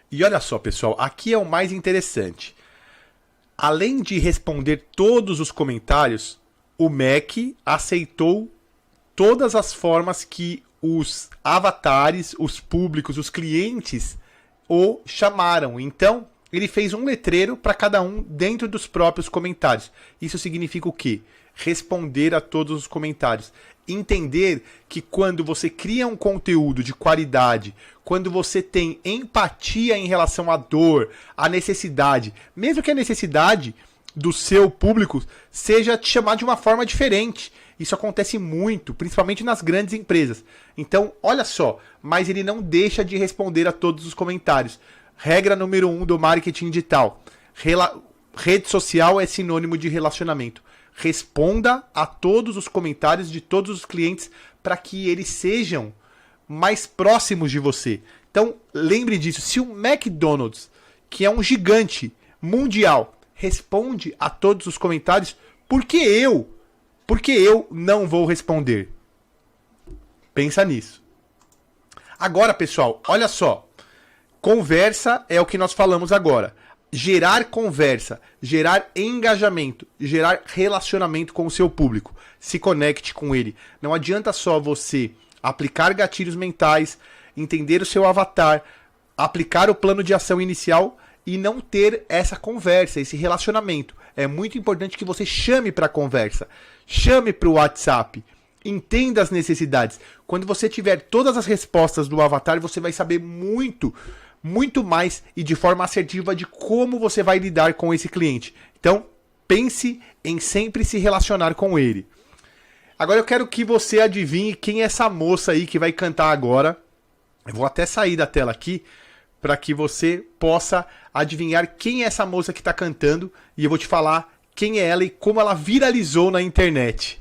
E olha só, pessoal, aqui é o mais interessante. Além de responder todos os comentários, o MEC aceitou todas as formas que os avatares, os públicos, os clientes o chamaram. Então, ele fez um letreiro para cada um dentro dos próprios comentários. Isso significa o quê? Responder a todos os comentários. Entender que quando você cria um conteúdo de qualidade, quando você tem empatia em relação à dor, à necessidade, mesmo que a necessidade do seu público seja te chamar de uma forma diferente. Isso acontece muito, principalmente nas grandes empresas. Então, olha só, mas ele não deixa de responder a todos os comentários. Regra número 1 do marketing digital. Rede social é sinônimo de relacionamento. Responda a todos os comentários de todos os clientes para que eles sejam mais próximos de você. Então, lembre disso. Se o McDonald's, que é um gigante mundial, responde a todos os comentários, por que eu não vou responder? Pensa nisso. Agora, pessoal, olha só. Conversa é o que nós falamos agora. Gerar conversa, gerar engajamento, gerar relacionamento com o seu público. Se conecte com ele. Não adianta só você aplicar gatilhos mentais, entender o seu avatar, aplicar o plano de ação inicial e não ter essa conversa, esse relacionamento. É muito importante que você chame para a conversa, chame para o WhatsApp, entenda as necessidades. Quando você tiver todas as respostas do avatar, você vai saber muito mais e de forma assertiva de como você vai lidar com esse cliente. Então, pense em sempre se relacionar com ele. Agora eu quero que você adivinhe quem é essa moça aí que vai cantar agora. Eu vou até sair da tela aqui para que você possa adivinhar quem é essa moça que está cantando e eu vou te falar quem é ela e como ela viralizou na internet.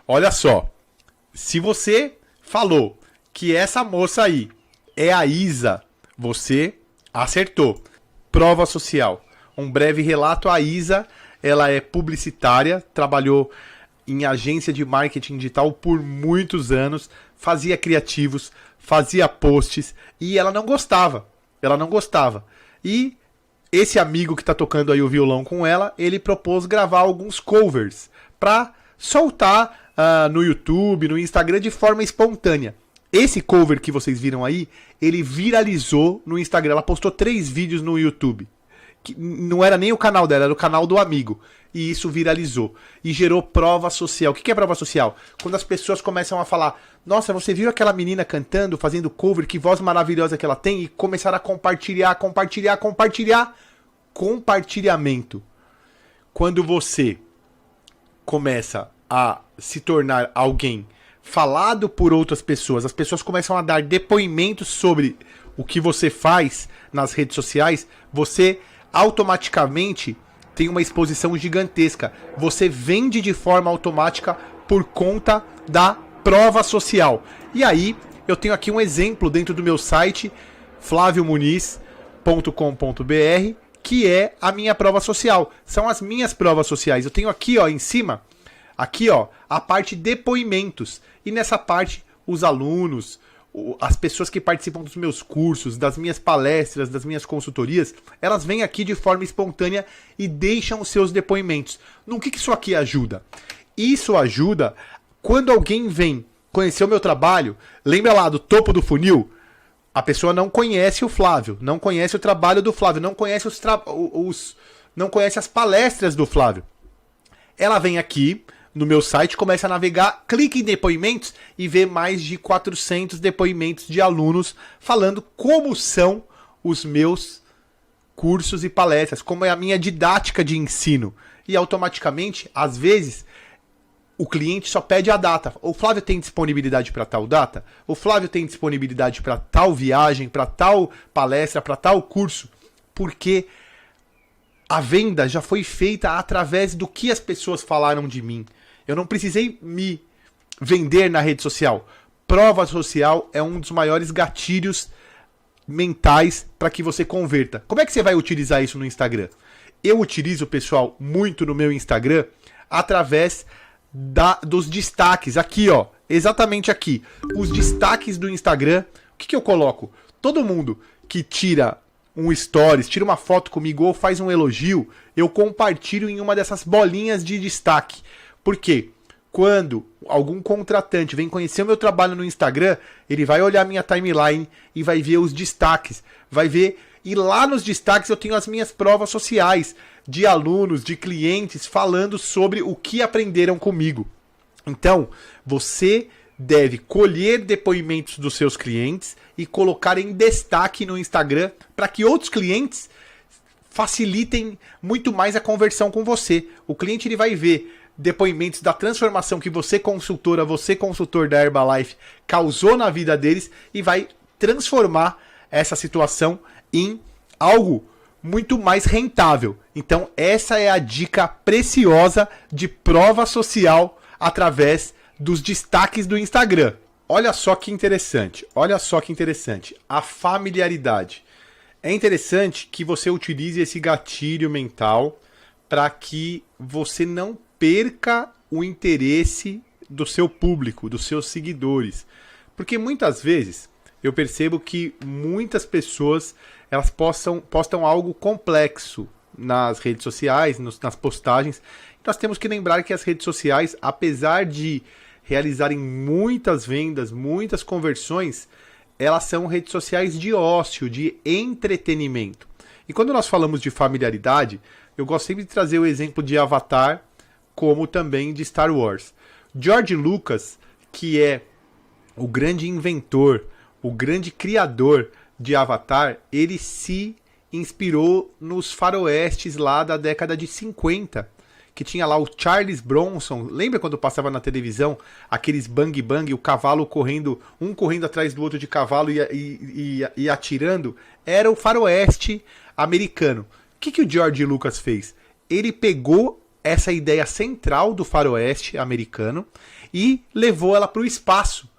Olha só, se você falou que essa moça aí é a Isa, você acertou. Prova social. Um breve relato, a Isa, ela é publicitária, trabalhou em agência de marketing digital por muitos anos, fazia criativos, fazia posts e ela não gostava. Ela não gostava. E esse amigo que tá tocando aí o violão com ela, ele propôs gravar alguns covers pra soltar no YouTube, no Instagram de forma espontânea. Esse cover que vocês viram aí, ele viralizou no Instagram. Ela postou 3 vídeos no YouTube. Que não era nem o canal dela, era o canal do amigo. E isso viralizou. E gerou prova social. O que é prova social? Quando as pessoas começam a falar: nossa, você viu aquela menina cantando, fazendo cover, que voz maravilhosa que ela tem? E começaram a compartilhar. Compartilhamento. Quando você começa a se tornar alguém falado por outras pessoas, as pessoas começam a dar depoimentos sobre o que você faz nas redes sociais, você automaticamente tem uma exposição gigantesca. Você vende de forma automática por conta da prova social. E aí, eu tenho aqui um exemplo dentro do meu site, flaviomuniz.com.br, que é a minha prova social. São as minhas provas sociais. Eu tenho aqui, ó, em cima, aqui, ó, a parte depoimentos. E nessa parte, os alunos, as pessoas que participam dos meus cursos, das minhas palestras, das minhas consultorias, elas vêm aqui de forma espontânea e deixam os seus depoimentos. No que isso aqui ajuda? Isso ajuda quando alguém vem conhecer o meu trabalho. Lembra lá do topo do funil? A pessoa não conhece o Flávio, não conhece o trabalho do Flávio, não conhece não conhece as palestras do Flávio. Ela vem aqui no meu site, começa a navegar, clica em depoimentos e vê mais de 400 depoimentos de alunos falando como são os meus cursos e palestras, como é a minha didática de ensino. E automaticamente, às vezes, o cliente só pede a data. O Flávio tem disponibilidade para tal data? O Flávio tem disponibilidade para tal viagem, para tal palestra, para tal curso? Porque a venda já foi feita através do que as pessoas falaram de mim. Eu não precisei me vender na rede social. Prova social é um dos maiores gatilhos mentais para que você converta. Como é que você vai utilizar isso no Instagram? Eu utilizo, pessoal, muito no meu Instagram através dos destaques. Aqui, ó, exatamente aqui. Os destaques do Instagram. O que eu coloco? Todo mundo que tira um stories, tira uma foto comigo ou faz um elogio, eu compartilho em uma dessas bolinhas de destaque. Por quê? Quando algum contratante vem conhecer o meu trabalho no Instagram, ele vai olhar minha timeline e vai ver os destaques. Vai ver, e lá nos destaques eu tenho as minhas provas sociais de alunos, de clientes, falando sobre o que aprenderam comigo. Então, você deve colher depoimentos dos seus clientes e colocar em destaque no Instagram para que outros clientes facilitem muito mais a conversão com você. O cliente ele vai ver depoimentos da transformação que você consultor da Herbalife causou na vida deles e vai transformar essa situação em algo muito mais rentável. Então essa é a dica preciosa de prova social através dos destaques do Instagram. Olha só que interessante, a familiaridade. É interessante que você utilize esse gatilho mental para que você não perca o interesse do seu público, dos seus seguidores. Porque muitas vezes eu percebo que muitas pessoas elas postam algo complexo nas redes sociais, nas postagens. Nós temos que lembrar que as redes sociais, apesar de realizarem muitas vendas, muitas conversões, elas são redes sociais de ócio, de entretenimento. E quando nós falamos de familiaridade, eu gosto sempre de trazer o exemplo de Avatar, como também de Star Wars. George Lucas, que é o grande inventor, o grande criador de Avatar, ele se inspirou nos faroestes lá da década de 50, que tinha lá o Charles Bronson. Lembra quando passava na televisão aqueles bang bang, o cavalo correndo, um correndo atrás do outro de cavalo e atirando? Era o faroeste americano. O que o George Lucas fez? Ele pegou essa ideia central do faroeste americano e levou ela para o espaço.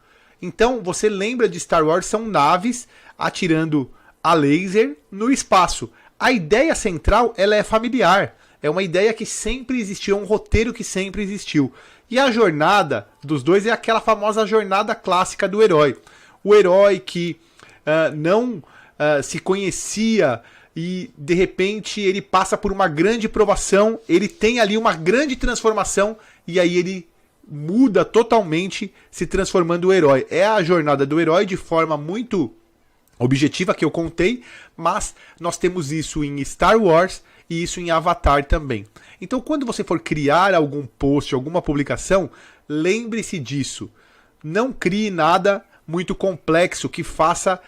Então, você lembra de Star Wars, são naves atirando a laser no espaço. A ideia central, ela é familiar. É uma ideia que sempre existiu, é um roteiro que sempre existiu. E a jornada dos dois é aquela famosa jornada clássica do herói. O herói que não se conhecia e de repente ele passa por uma grande provação, ele tem ali uma grande transformação e aí ele muda totalmente, se transformando o herói. É a jornada do herói de forma muito objetiva que eu contei, mas nós temos isso em Star Wars e isso em Avatar também. Então, quando você for criar algum post, alguma publicação, lembre-se disso. Não crie nada muito complexo que faça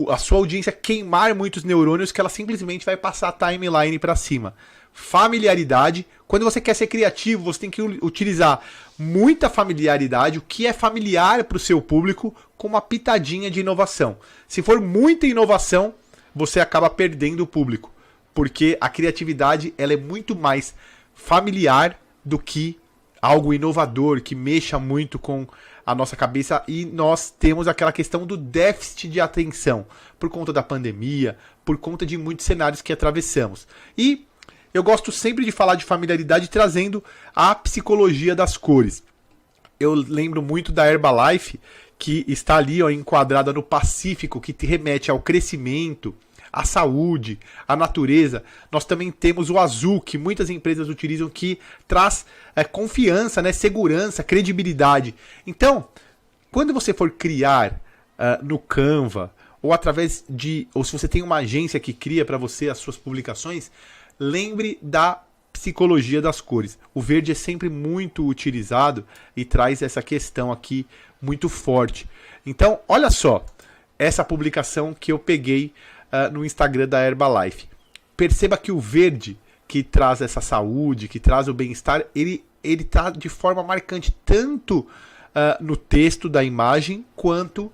a sua audiência queimar muitos neurônios, que ela simplesmente vai passar a timeline para cima. Familiaridade. Quando você quer ser criativo, você tem que utilizar muita familiaridade, o que é familiar para o seu público, com uma pitadinha de inovação. Se for muita inovação, você acaba perdendo o público, porque a criatividade ela é muito mais familiar do que algo inovador, que mexa muito com a nossa cabeça, e nós temos aquela questão do déficit de atenção, por conta da pandemia, por conta de muitos cenários que atravessamos. E eu gosto sempre de falar de familiaridade trazendo a psicologia das cores. Eu lembro muito da Herbalife, que está ali enquadrada no Pacífico, que te remete ao crescimento, à saúde, à natureza. Nós também temos o azul, que muitas empresas utilizam, que traz confiança, segurança, credibilidade. Então, quando você for criar no Canva, ou ou se você tem uma agência que cria para você as suas publicações, lembre da psicologia das cores. O verde é sempre muito utilizado e traz essa questão aqui muito forte. Então, olha só, essa publicação que eu peguei no Instagram da Herbalife. Perceba que o verde, que traz essa saúde, que traz o bem-estar, ele está de forma marcante tanto no texto da imagem, quanto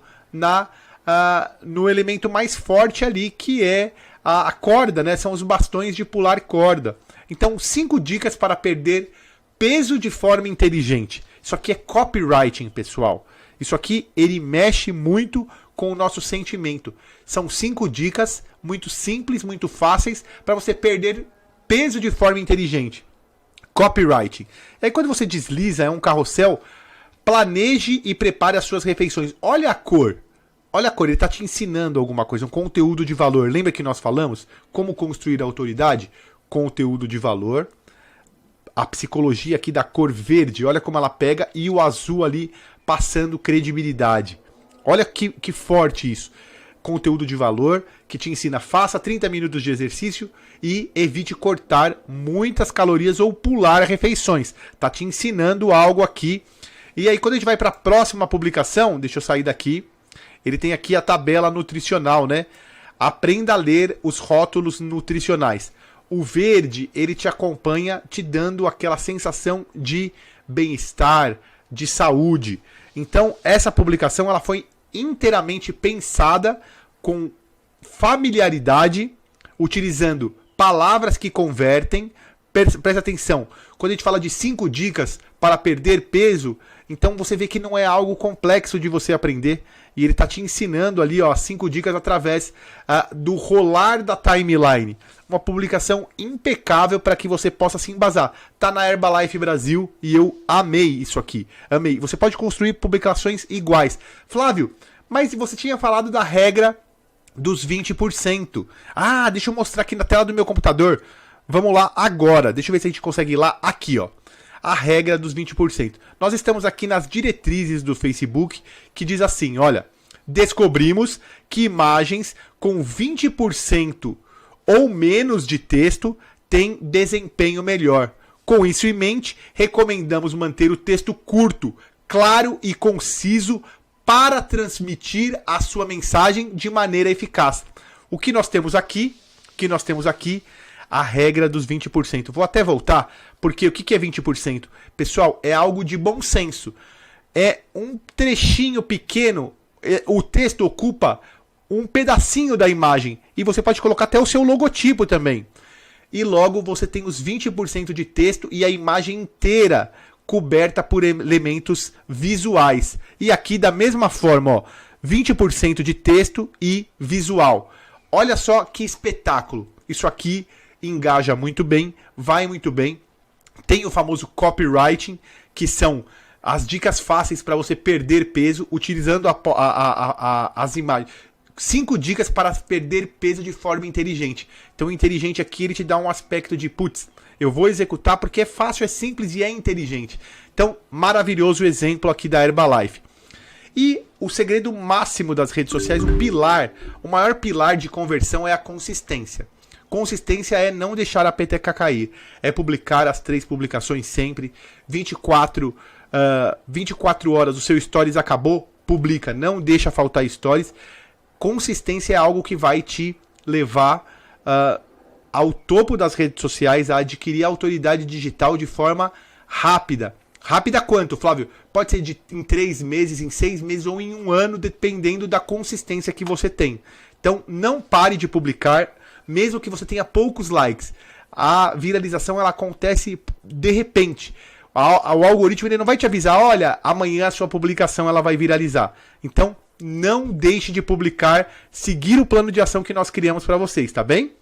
no elemento mais forte ali, que é a corda, São os bastões de pular corda. Então, 5 dicas para perder peso de forma inteligente. Isso aqui é copywriting, pessoal. Isso aqui, ele mexe muito com o nosso sentimento. São 5 dicas muito simples, muito fáceis, para você perder peso de forma inteligente. Copywriting. E aí, quando você desliza, é um carrossel, planeje e prepare as suas refeições. Olha a cor. Olha a cor, ele está te ensinando alguma coisa, um conteúdo de valor. Lembra que nós falamos como construir a autoridade? Conteúdo de valor. A psicologia aqui da cor verde, olha como ela pega, e o azul ali passando credibilidade. Olha que forte isso. Conteúdo de valor que te ensina: faça 30 minutos de exercício e evite cortar muitas calorias ou pular refeições. Tá te ensinando algo aqui. E aí, quando a gente vai para a próxima publicação, deixa eu sair daqui. Ele tem aqui a tabela nutricional, Aprenda a ler os rótulos nutricionais. O verde, ele te acompanha, te dando aquela sensação de bem-estar, de saúde. Então, essa publicação ela foi inteiramente pensada com familiaridade, utilizando palavras que convertem. Presta atenção, quando a gente fala de 5 dicas para perder peso, então você vê que não é algo complexo de você aprender. E ele está te ensinando ali 5 dicas através do rolar da timeline. Uma publicação impecável para que você possa se embasar. Tá na Herbalife Brasil e eu amei isso aqui. Amei. Você pode construir publicações iguais. Flávio, mas você tinha falado da regra dos 20%. Deixa eu mostrar aqui na tela do meu computador. Vamos lá agora. Deixa eu ver se a gente consegue ir lá. Aqui, a regra dos 20%. Nós estamos aqui nas diretrizes do Facebook, que diz assim, olha: descobrimos que imagens com 20% ou menos de texto têm desempenho melhor. Com isso em mente, recomendamos manter o texto curto, claro e conciso para transmitir a sua mensagem de maneira eficaz. O que nós temos aqui? A regra dos 20%. Vou até voltar, porque o que é 20%? Pessoal, é algo de bom senso. É um trechinho pequeno, o texto ocupa um pedacinho da imagem, e você pode colocar até o seu logotipo também. E logo você tem os 20% de texto e a imagem inteira coberta por elementos visuais. E aqui da mesma forma, 20% de texto e visual. Olha só que espetáculo. Isso aqui engaja muito bem, vai muito bem. Tem o famoso copywriting, que são as dicas fáceis para você perder peso utilizando as imagens. 5 dicas para perder peso de forma inteligente. Então, o inteligente aqui, ele te dá um aspecto de, putz, eu vou executar porque é fácil, é simples e é inteligente. Então, maravilhoso exemplo aqui da Herbalife. E o segredo máximo das redes sociais, o maior pilar de conversão é a consistência. Consistência é não deixar a peteca cair. É publicar as 3 publicações sempre. 24 horas, o seu stories acabou, publica. Não deixa faltar stories. Consistência é algo que vai te levar ao topo das redes sociais, a adquirir autoridade digital de forma rápida. Rápida quanto, Flávio? Pode ser em 3 meses, em 6 meses ou em 1 ano, dependendo da consistência que você tem. Então, não pare de publicar, mesmo que você tenha poucos likes. A viralização, ela acontece de repente. O algoritmo, ele não vai te avisar, olha, amanhã a sua publicação ela vai viralizar. Então, não deixe de publicar, seguir o plano de ação que nós criamos para vocês, tá bem?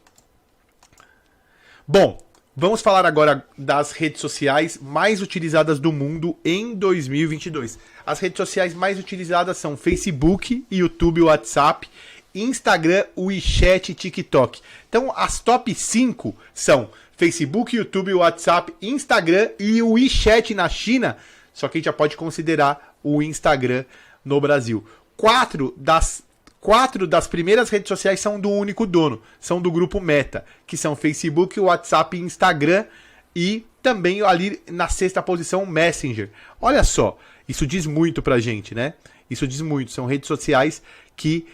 Bom, vamos falar agora das redes sociais mais utilizadas do mundo em 2022. As redes sociais mais utilizadas são Facebook, YouTube, WhatsApp, Instagram, WeChat e TikTok. Então, as top 5 são Facebook, YouTube, WhatsApp, Instagram e o WeChat na China. Só que a gente já pode considerar o Instagram no Brasil. 4 das primeiras redes sociais são do único dono, são do grupo Meta, que são Facebook, WhatsApp e Instagram, e também ali na 6ª posição Messenger. Olha só, isso diz muito pra gente, né? Isso diz muito, são redes sociais que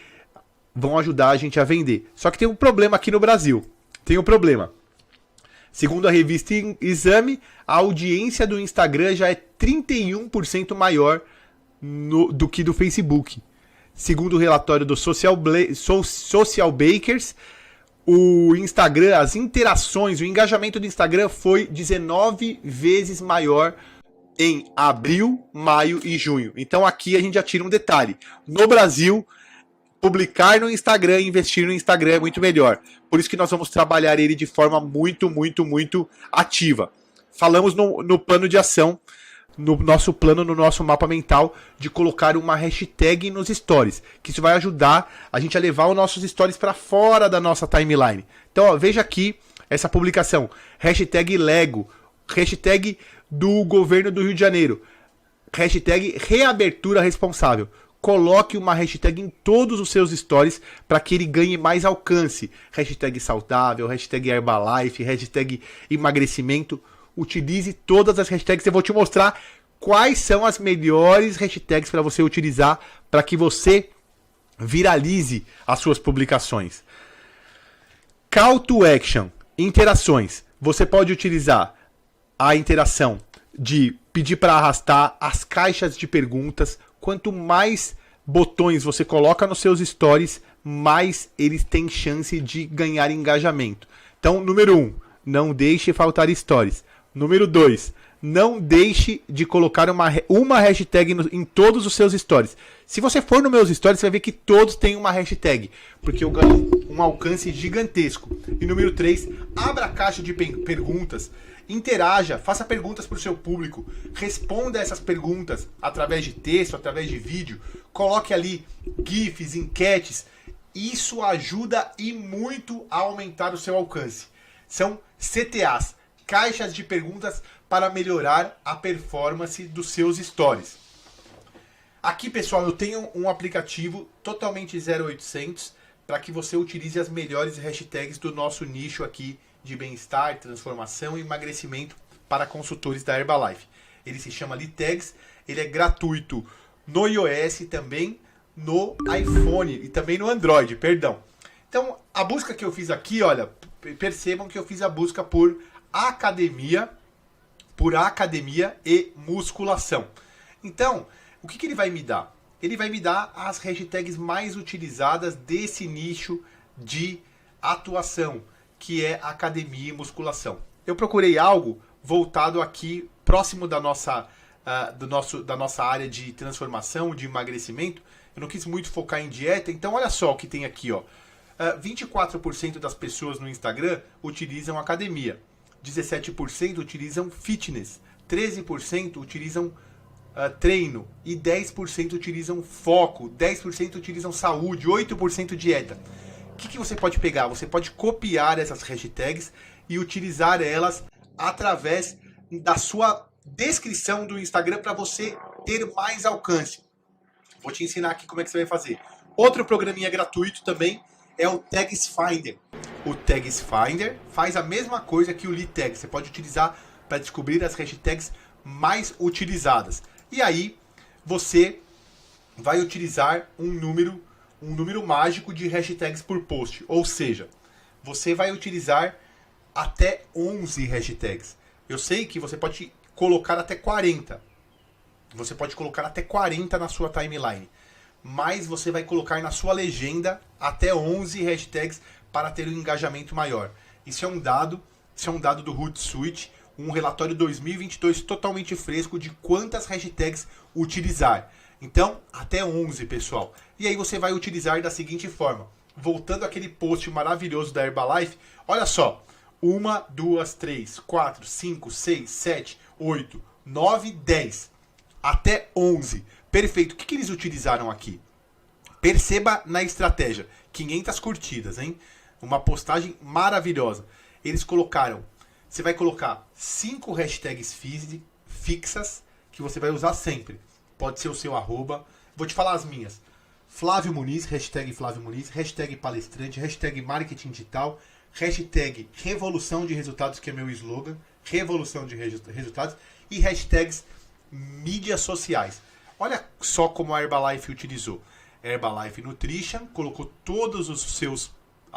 vão ajudar a gente a vender. Só que tem um problema aqui no Brasil, tem um problema. Segundo a revista Exame, a audiência do Instagram já é 31% maior do que do Facebook. Segundo o relatório do Social Bakers, o Instagram, as interações, o engajamento do Instagram foi 19 vezes maior em abril, maio e junho. Então aqui a gente já tira um detalhe. No Brasil, publicar no Instagram, investir no Instagram é muito melhor. Por isso que nós vamos trabalhar ele de forma muito, muito, muito ativa. Falamos no plano de ação, no nosso mapa mental, de colocar uma hashtag nos stories, que isso vai ajudar a gente a levar os nossos stories para fora da nossa timeline. Então, ó, veja aqui essa publicação, hashtag Lego, hashtag do governo do Rio de Janeiro, hashtag reabertura responsável. Coloque uma hashtag em todos os seus stories para que ele ganhe mais alcance. Hashtag saudável, hashtag Herbalife, hashtag emagrecimento. Utilize todas as hashtags. Eu vou te mostrar quais são as melhores hashtags para você utilizar para que você viralize as suas publicações. Call to action, interações. Você pode utilizar a interação de pedir para arrastar, as caixas de perguntas. Quanto mais botões você coloca nos seus stories, mais eles têm chance de ganhar engajamento. Então, número 1, não deixe faltar stories. Número 2, não deixe de colocar uma hashtag em todos os seus stories. Se você for nos meus stories, você vai ver que todos têm uma hashtag, porque eu ganho um alcance gigantesco. E número 3, abra a caixa de perguntas, interaja, faça perguntas para o seu público, responda essas perguntas através de texto, através de vídeo, coloque ali GIFs, enquetes. Isso ajuda e muito a aumentar o seu alcance. São CTAs, caixas de perguntas para melhorar a performance dos seus stories. Aqui, pessoal, eu tenho um aplicativo totalmente 0800 para que você utilize as melhores hashtags do nosso nicho aqui de bem-estar, transformação e emagrecimento para consultores da Herbalife. Ele se chama Litags, ele é gratuito no iOS e também no iPhone e também no Android, perdão. Então, a busca que eu fiz aqui, olha, percebam que eu fiz a busca por academia e musculação. Então, o que ele vai me dar? Ele vai me dar as hashtags mais utilizadas desse nicho de atuação, que é academia e musculação. Eu procurei algo voltado aqui, próximo da nossa área de transformação, de emagrecimento. Eu não quis muito focar em dieta, então olha só o que tem aqui, ó. 24% das pessoas no Instagram utilizam academia, 17% utilizam fitness, 13% utilizam treino e 10% utilizam foco, 10% utilizam saúde, 8% dieta. O que você pode pegar? Você pode copiar essas hashtags e utilizar elas através da sua descrição do Instagram para você ter mais alcance. Vou te ensinar aqui como é que você vai fazer. Outro programinha gratuito também é o Tags Finder. O Tags Finder faz a mesma coisa que o Lead Tag. Você pode utilizar para descobrir as hashtags mais utilizadas. E aí você vai utilizar um número mágico de hashtags por post. Ou seja, você vai utilizar até 11 hashtags. Eu sei que você pode colocar até 40. Você pode colocar até 40 na sua timeline. Mas você vai colocar na sua legenda até 11 hashtags para ter um engajamento maior. Isso é um dado do Hootsuite, um relatório 2022 totalmente fresco de quantas hashtags utilizar. Então, até 11, pessoal. E aí você vai utilizar da seguinte forma. Voltando àquele post maravilhoso da Herbalife, olha só. 1, 2, 3, 4, 5, 6, 7, 8, 9, 10. Até 11. Perfeito. O que eles utilizaram aqui? Perceba na estratégia. 500 curtidas, hein? Uma postagem maravilhosa. Eles colocaram... Você vai colocar 5 hashtags fixas que você vai usar sempre. Pode ser o seu arroba. Vou te falar as minhas. Flávio Muniz, hashtag Flávio Muniz, hashtag palestrante, hashtag marketing digital, hashtag revolução de resultados, que é meu slogan, revolução de resultados, e hashtags mídias sociais. Olha só como a Herbalife utilizou. Herbalife Nutrition colocou todos as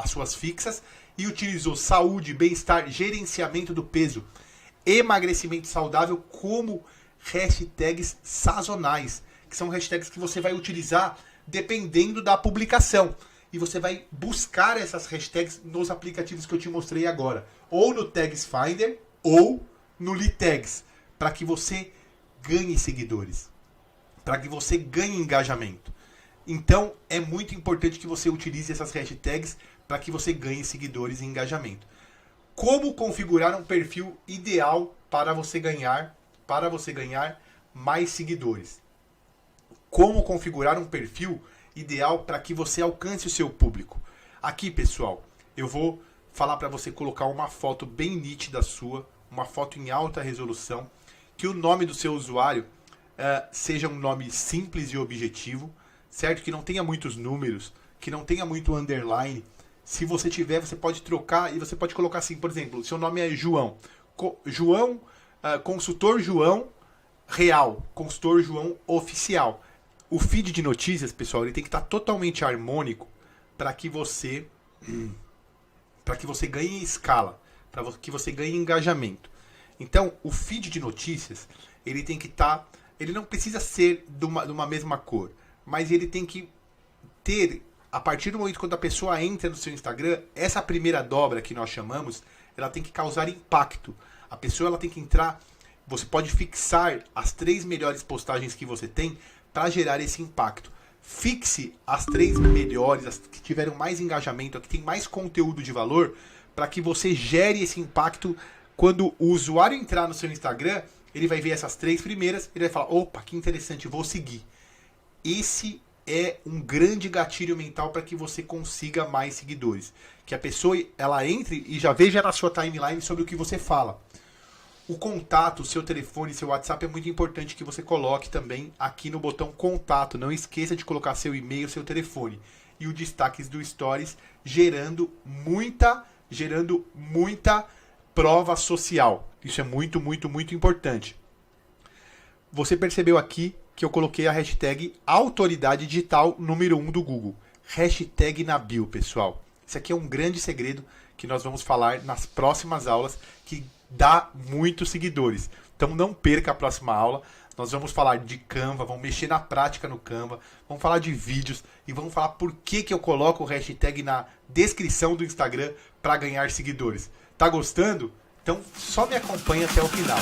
suas fixas e utilizou saúde, bem-estar, gerenciamento do peso, emagrecimento saudável como hashtags sazonais, que são hashtags que você vai utilizar dependendo da publicação. E você vai buscar essas hashtags nos aplicativos que eu te mostrei agora, ou no Tags Finder ou no Lead Tags, para que você ganhe seguidores, para que você ganhe engajamento. Então, é muito importante que você utilize essas hashtags para que você ganhe seguidores e engajamento. Como configurar um perfil ideal para você ganhar mais seguidores? Como configurar um perfil ideal para que você alcance o seu público? Aqui, pessoal, eu vou falar para você colocar uma foto bem nítida sua, uma foto em alta resolução, que o nome do seu usuário seja um nome simples e objetivo, certo? Que não tenha muitos números, que não tenha muito underline. Se você tiver, você pode trocar e você pode colocar assim, por exemplo, seu nome é João. Consultor João Real, Consultor João Oficial. O feed de notícias, pessoal, ele tem que estar totalmente harmônico para que você ganhe escala, para que você ganhe engajamento. Então, o feed de notícias, ele tem que estar, ele não precisa ser de uma mesma cor, mas ele tem que ter, a partir do momento quando a pessoa entra no seu Instagram, essa primeira dobra que nós chamamos, ela tem que causar impacto. A pessoa ela tem que entrar, você pode fixar as 3 melhores postagens que você tem para gerar esse impacto. Fixe as 3 melhores, as que tiveram mais engajamento, as que tem mais conteúdo de valor, para que você gere esse impacto. Quando o usuário entrar no seu Instagram, ele vai ver essas 3 primeiras, ele vai falar, opa, que interessante, vou seguir. Esse é um grande gatilho mental para que você consiga mais seguidores. Que a pessoa ela entre e já veja na sua timeline sobre o que você fala. O contato, o seu telefone, seu WhatsApp é muito importante que você coloque também aqui no botão contato. Não esqueça de colocar seu e-mail, seu telefone. E o destaques do Stories gerando muita prova social. Isso é muito, muito, muito importante. Você percebeu aqui que eu coloquei a hashtag autoridade digital número 1 do Google. Hashtag na bio, pessoal. Isso aqui é um grande segredo que nós vamos falar nas próximas aulas, que dá muitos seguidores. Então não perca a próxima aula. Nós vamos falar de Canva, vamos mexer na prática no Canva, vamos falar de vídeos e vamos falar por que eu coloco o hashtag na descrição do Instagram para ganhar seguidores. Tá gostando? Então só me acompanha até o final.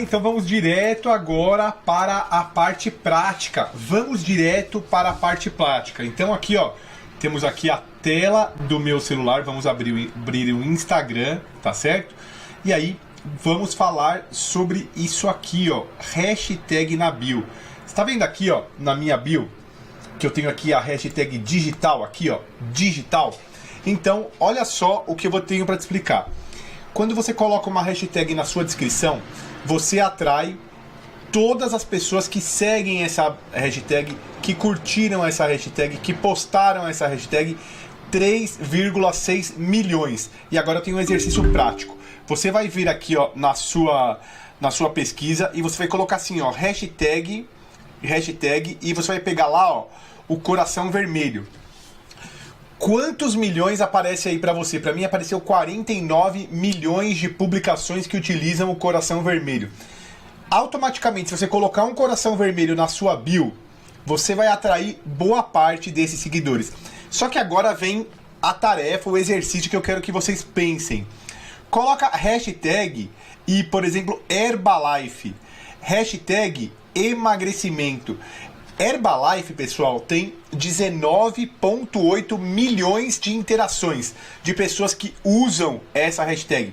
Então vamos direto agora para a parte prática. Vamos direto para a parte prática. Então aqui, ó, temos aqui a tela do meu celular. Vamos abrir o Instagram, tá certo? E aí vamos falar sobre isso aqui, ó, hashtag na bio. Você tá vendo aqui, ó, na minha bio, que eu tenho aqui a hashtag digital, aqui, ó, digital. Então, olha só o que eu tenho para te explicar. Quando você coloca uma hashtag na sua descrição, você atrai todas as pessoas que seguem essa hashtag, que curtiram essa hashtag, que postaram essa hashtag, 3,6 milhões. E agora eu tenho um exercício prático. Você vai vir aqui, ó, na sua pesquisa e você vai colocar assim, ó, hashtag, e você vai pegar lá, ó, o coração vermelho. Quantos milhões aparece aí pra você? Pra mim apareceu 49 milhões de publicações que utilizam o coração vermelho. Automaticamente, se você colocar um coração vermelho na sua bio, você vai atrair boa parte desses seguidores. Só que agora vem a tarefa, o exercício que eu quero que vocês pensem. Coloca hashtag e, por exemplo, Herbalife. Hashtag emagrecimento. Herbalife, pessoal, tem 19,8 milhões de interações de pessoas que usam essa hashtag.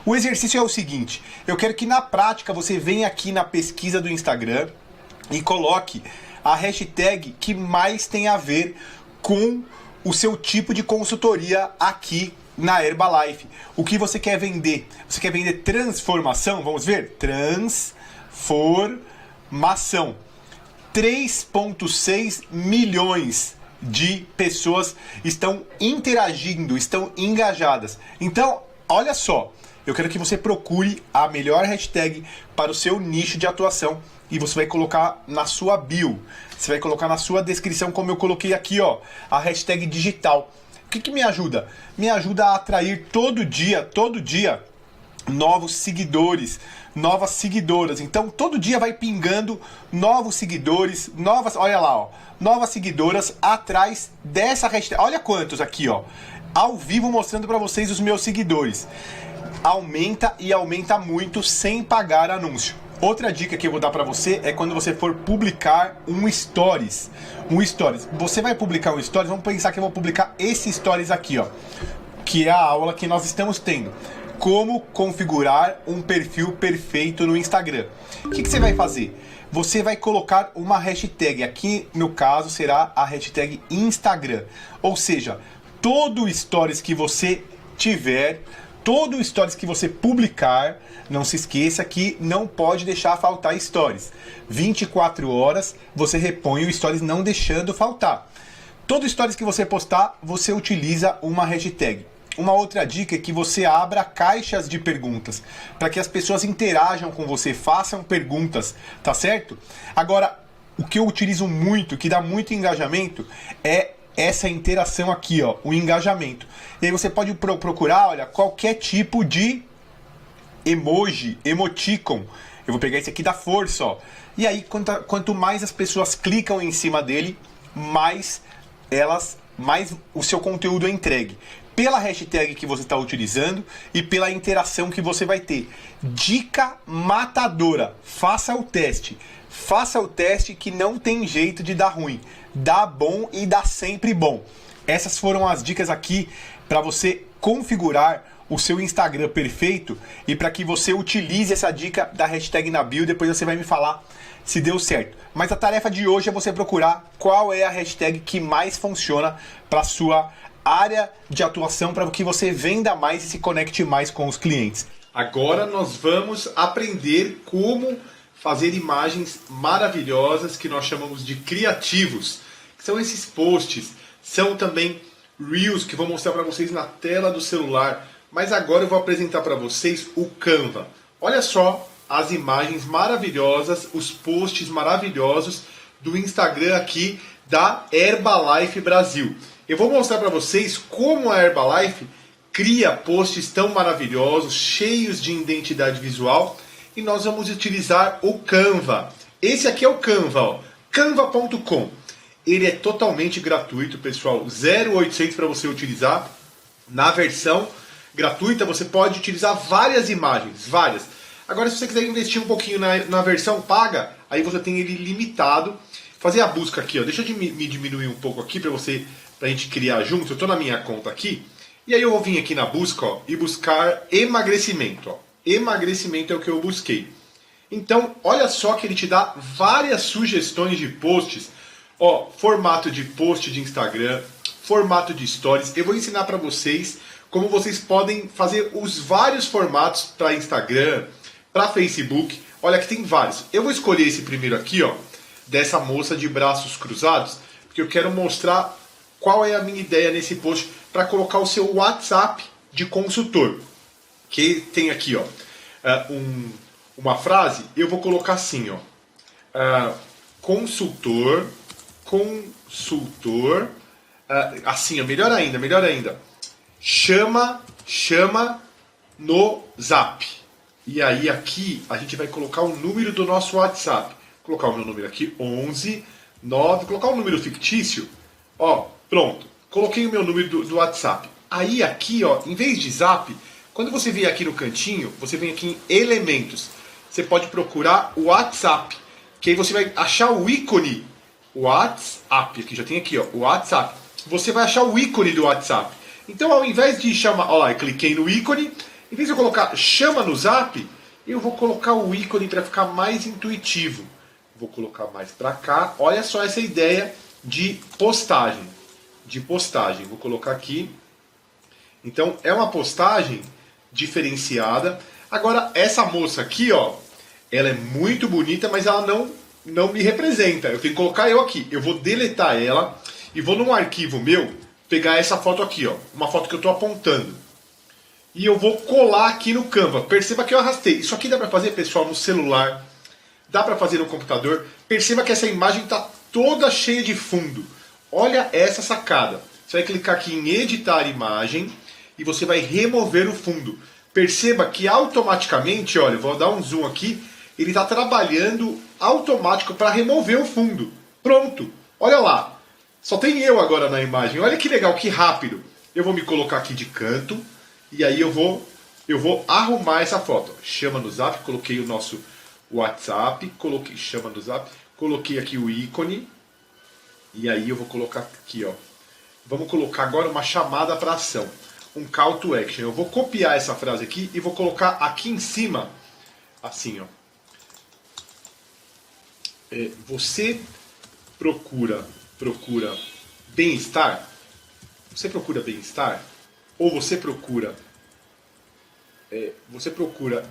O exercício é o seguinte, eu quero que na prática você venha aqui na pesquisa do Instagram e coloque a hashtag que mais tem a ver com o seu tipo de consultoria aqui na Herbalife. O que você quer vender? Você quer vender transformação? Vamos ver? Transformação. 3,6 milhões de pessoas estão interagindo, estão engajadas. Então, olha só, eu quero que você procure a melhor hashtag para o seu nicho de atuação e você vai colocar na sua bio, você vai colocar na sua descrição, como eu coloquei aqui, ó, a hashtag digital. O que me ajuda? Me ajuda a atrair todo dia, novos seguidores, novas seguidoras. Então todo dia vai pingando novos seguidores, olha lá, ó, novas seguidoras atrás dessa hashtag. Olha quantos aqui, ó, ao vivo mostrando para vocês os meus seguidores. Aumenta e aumenta muito sem pagar anúncio. Outra dica que eu vou dar para você é quando você for publicar um stories. Você vai publicar um stories, vamos pensar que eu vou publicar esse stories aqui, ó, que é a aula que nós estamos tendo. Como configurar um perfil perfeito no Instagram. O que você vai fazer? Você vai colocar uma hashtag. Aqui, no caso, será a hashtag Instagram. Ou seja, todo stories que você tiver, todo stories que você publicar, não se esqueça que não pode deixar faltar stories. 24 horas você repõe o stories, não deixando faltar. Todo stories que você postar, você utiliza uma hashtag. Uma outra dica é que você abra caixas de perguntas, para que as pessoas interajam com você, façam perguntas, tá certo? Agora, o que eu utilizo muito, que dá muito engajamento, é essa interação aqui, ó, o engajamento. E aí você pode procurar, olha, qualquer tipo de emoji, emoticon. Eu vou pegar esse aqui da força, ó. E aí, quanto mais as pessoas clicam em cima dele, mais o seu conteúdo é entregue. Pela hashtag que você está utilizando e pela interação que você vai ter. Dica matadora. Faça o teste. Faça o teste que não tem jeito de dar ruim. Dá bom e dá sempre bom. Essas foram as dicas aqui para você configurar o seu Instagram perfeito e para que você utilize essa dica da hashtag na bio. Depois você vai me falar se deu certo. Mas a tarefa de hoje é você procurar qual é a hashtag que mais funciona para a sua área de atuação, para que você venda mais e se conecte mais com os clientes. Agora nós vamos aprender como fazer imagens maravilhosas que nós chamamos de criativos, que são esses posts, são também Reels que vou mostrar para vocês na tela do celular, mas agora eu vou apresentar para vocês o Canva. Olha só as imagens maravilhosas, os posts maravilhosos do Instagram aqui da Herbalife Brasil. Eu vou mostrar para vocês como a Herbalife cria posts tão maravilhosos, cheios de identidade visual, e nós vamos utilizar o Canva. Esse aqui é o Canva, ó, canva.com. Ele é totalmente gratuito, pessoal, 0,800 para você utilizar. Na versão gratuita você pode utilizar várias imagens, várias. Agora, se você quiser investir um pouquinho na versão paga, aí você tem ele limitado. Fazer a busca aqui, ó. Deixa eu me diminuir um pouco aqui pra gente criar junto. Eu tô na minha conta aqui. E aí eu vou vir aqui na busca, ó, e buscar emagrecimento, ó. Emagrecimento é o que eu busquei. Então, olha só que ele te dá várias sugestões de posts. Ó, formato de post de Instagram, formato de stories. Eu vou ensinar para vocês como vocês podem fazer os vários formatos para Instagram, para Facebook. Olha que tem vários. Eu vou escolher esse primeiro aqui, ó, dessa moça de braços cruzados, porque eu quero mostrar qual é a minha ideia nesse post para colocar o seu WhatsApp de consultor. Que tem aqui, ó, uma frase. Eu vou colocar assim, ó, consultor, assim, ó, melhor ainda, chama no Zap. E aí aqui a gente vai colocar o número do nosso WhatsApp. Vou colocar o meu número aqui, 11 9, colocar um número fictício. Ó, pronto. Coloquei o meu número do WhatsApp. Aí aqui, ó, em vez de Zap, quando você vier aqui no cantinho, você vem aqui em elementos. Você pode procurar o WhatsApp, que aí você vai achar o ícone WhatsApp, aqui já tem aqui, ó, o WhatsApp. Você vai achar o ícone do WhatsApp. Então, ao invés de chamar, ó lá, eu cliquei no ícone, em vez de eu colocar chama no Zap, eu vou colocar o ícone para ficar mais intuitivo. Vou colocar mais para cá. Olha só essa ideia de postagem. Vou colocar aqui. Então, é uma postagem diferenciada. Agora, essa moça aqui, ó, ela é muito bonita, mas ela não me representa. Eu tenho que colocar eu aqui. Eu vou deletar ela e vou num arquivo meu pegar essa foto aqui, ó, uma foto que eu estou apontando. E eu vou colar aqui no Canva. Perceba que eu arrastei. Isso aqui dá para fazer, pessoal, no celular. Dá para fazer no computador. Perceba que essa imagem está toda cheia de fundo. Olha essa sacada. Você vai clicar aqui em editar imagem e você vai remover o fundo. Perceba que automaticamente, olha, eu vou dar um zoom aqui, ele está trabalhando automático para remover o fundo. Pronto. Olha lá. Só tem eu agora na imagem. Olha que legal, que rápido. Eu vou me colocar aqui de canto e aí eu vou arrumar essa foto. Chama no Zap, coloquei o nosso WhatsApp, coloquei chama no Zap, coloquei aqui o ícone e aí eu vou colocar aqui, ó. Vamos colocar agora uma chamada para ação, um call to action. Eu vou copiar essa frase aqui e vou colocar aqui em cima, assim, ó. Você procura bem-estar? Você procura bem-estar? Ou você procura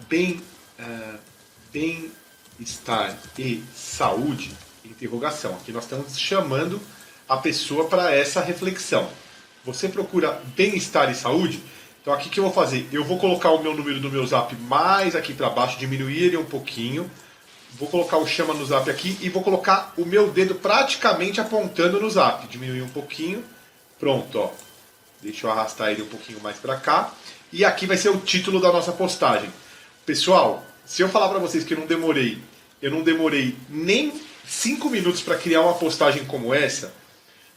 bem-estar e saúde? Interrogação. Aqui nós estamos chamando a pessoa para essa reflexão. Você procura bem-estar e saúde? Então aqui que eu vou fazer? Eu vou colocar o meu número do meu Zap mais aqui para baixo, diminuir ele um pouquinho. Vou colocar o chama no Zap aqui e vou colocar o meu dedo praticamente apontando no Zap. Diminuir um pouquinho. Pronto, ó. Deixa eu arrastar ele um pouquinho mais para cá. E aqui vai ser o título da nossa postagem. Pessoal, se eu falar para vocês que eu não demorei nem 5 minutos para criar uma postagem como essa,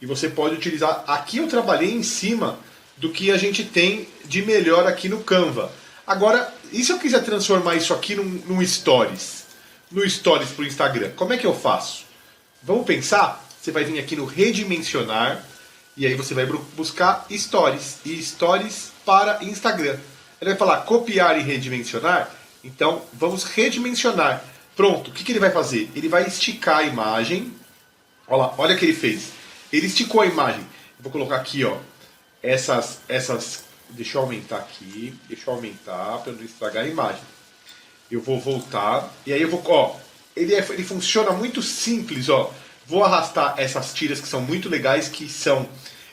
e você pode utilizar, aqui eu trabalhei em cima do que a gente tem de melhor aqui no Canva. Agora, e se eu quiser transformar isso aqui num Stories? No Stories para o Instagram, como é que eu faço? Vamos pensar? Você vai vir aqui no redimensionar e aí você vai buscar Stories e Stories para Instagram. Ele vai falar copiar e redimensionar. Então vamos redimensionar. Pronto, o que ele vai fazer? Ele vai esticar a imagem. Olha lá, olha o que ele fez. Ele esticou a imagem. Eu vou colocar aqui, ó, essas. Deixa eu aumentar aqui. Deixa eu aumentar para não estragar a imagem. Eu vou voltar e aí eu vou, ó, ele funciona muito simples, ó. Vou arrastar essas tiras que são muito legais, que são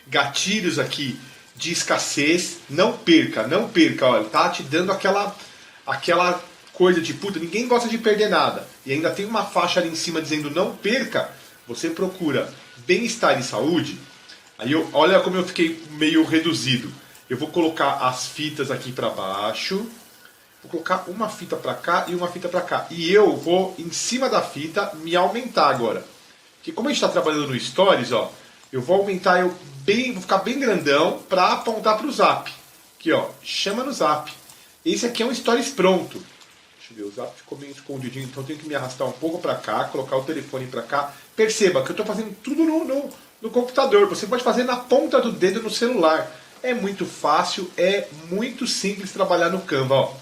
gatilhos aqui de escassez. Não perca, ó, tá te dando aquela coisa de puta, ninguém gosta de perder nada. E ainda tem uma faixa ali em cima dizendo não perca. Você procura bem-estar e saúde. Aí olha como eu fiquei meio reduzido. Eu vou colocar as fitas aqui para baixo. Vou colocar uma fita para cá e uma fita para cá. E eu vou, em cima da fita, me aumentar agora. Porque como a gente está trabalhando no Stories, ó, eu vou aumentar, vou ficar bem grandão para apontar para o Zap. Aqui, ó, chama no Zap. Esse aqui é um Stories pronto. Deixa Deixa eu ver, o Zap ficou meio escondidinho, então eu tenho que me arrastar um pouco para cá, colocar o telefone para cá. Perceba que eu estou fazendo tudo no computador. Você pode fazer na ponta do dedo no celular. É muito fácil, é muito simples trabalhar no Canva. Ó.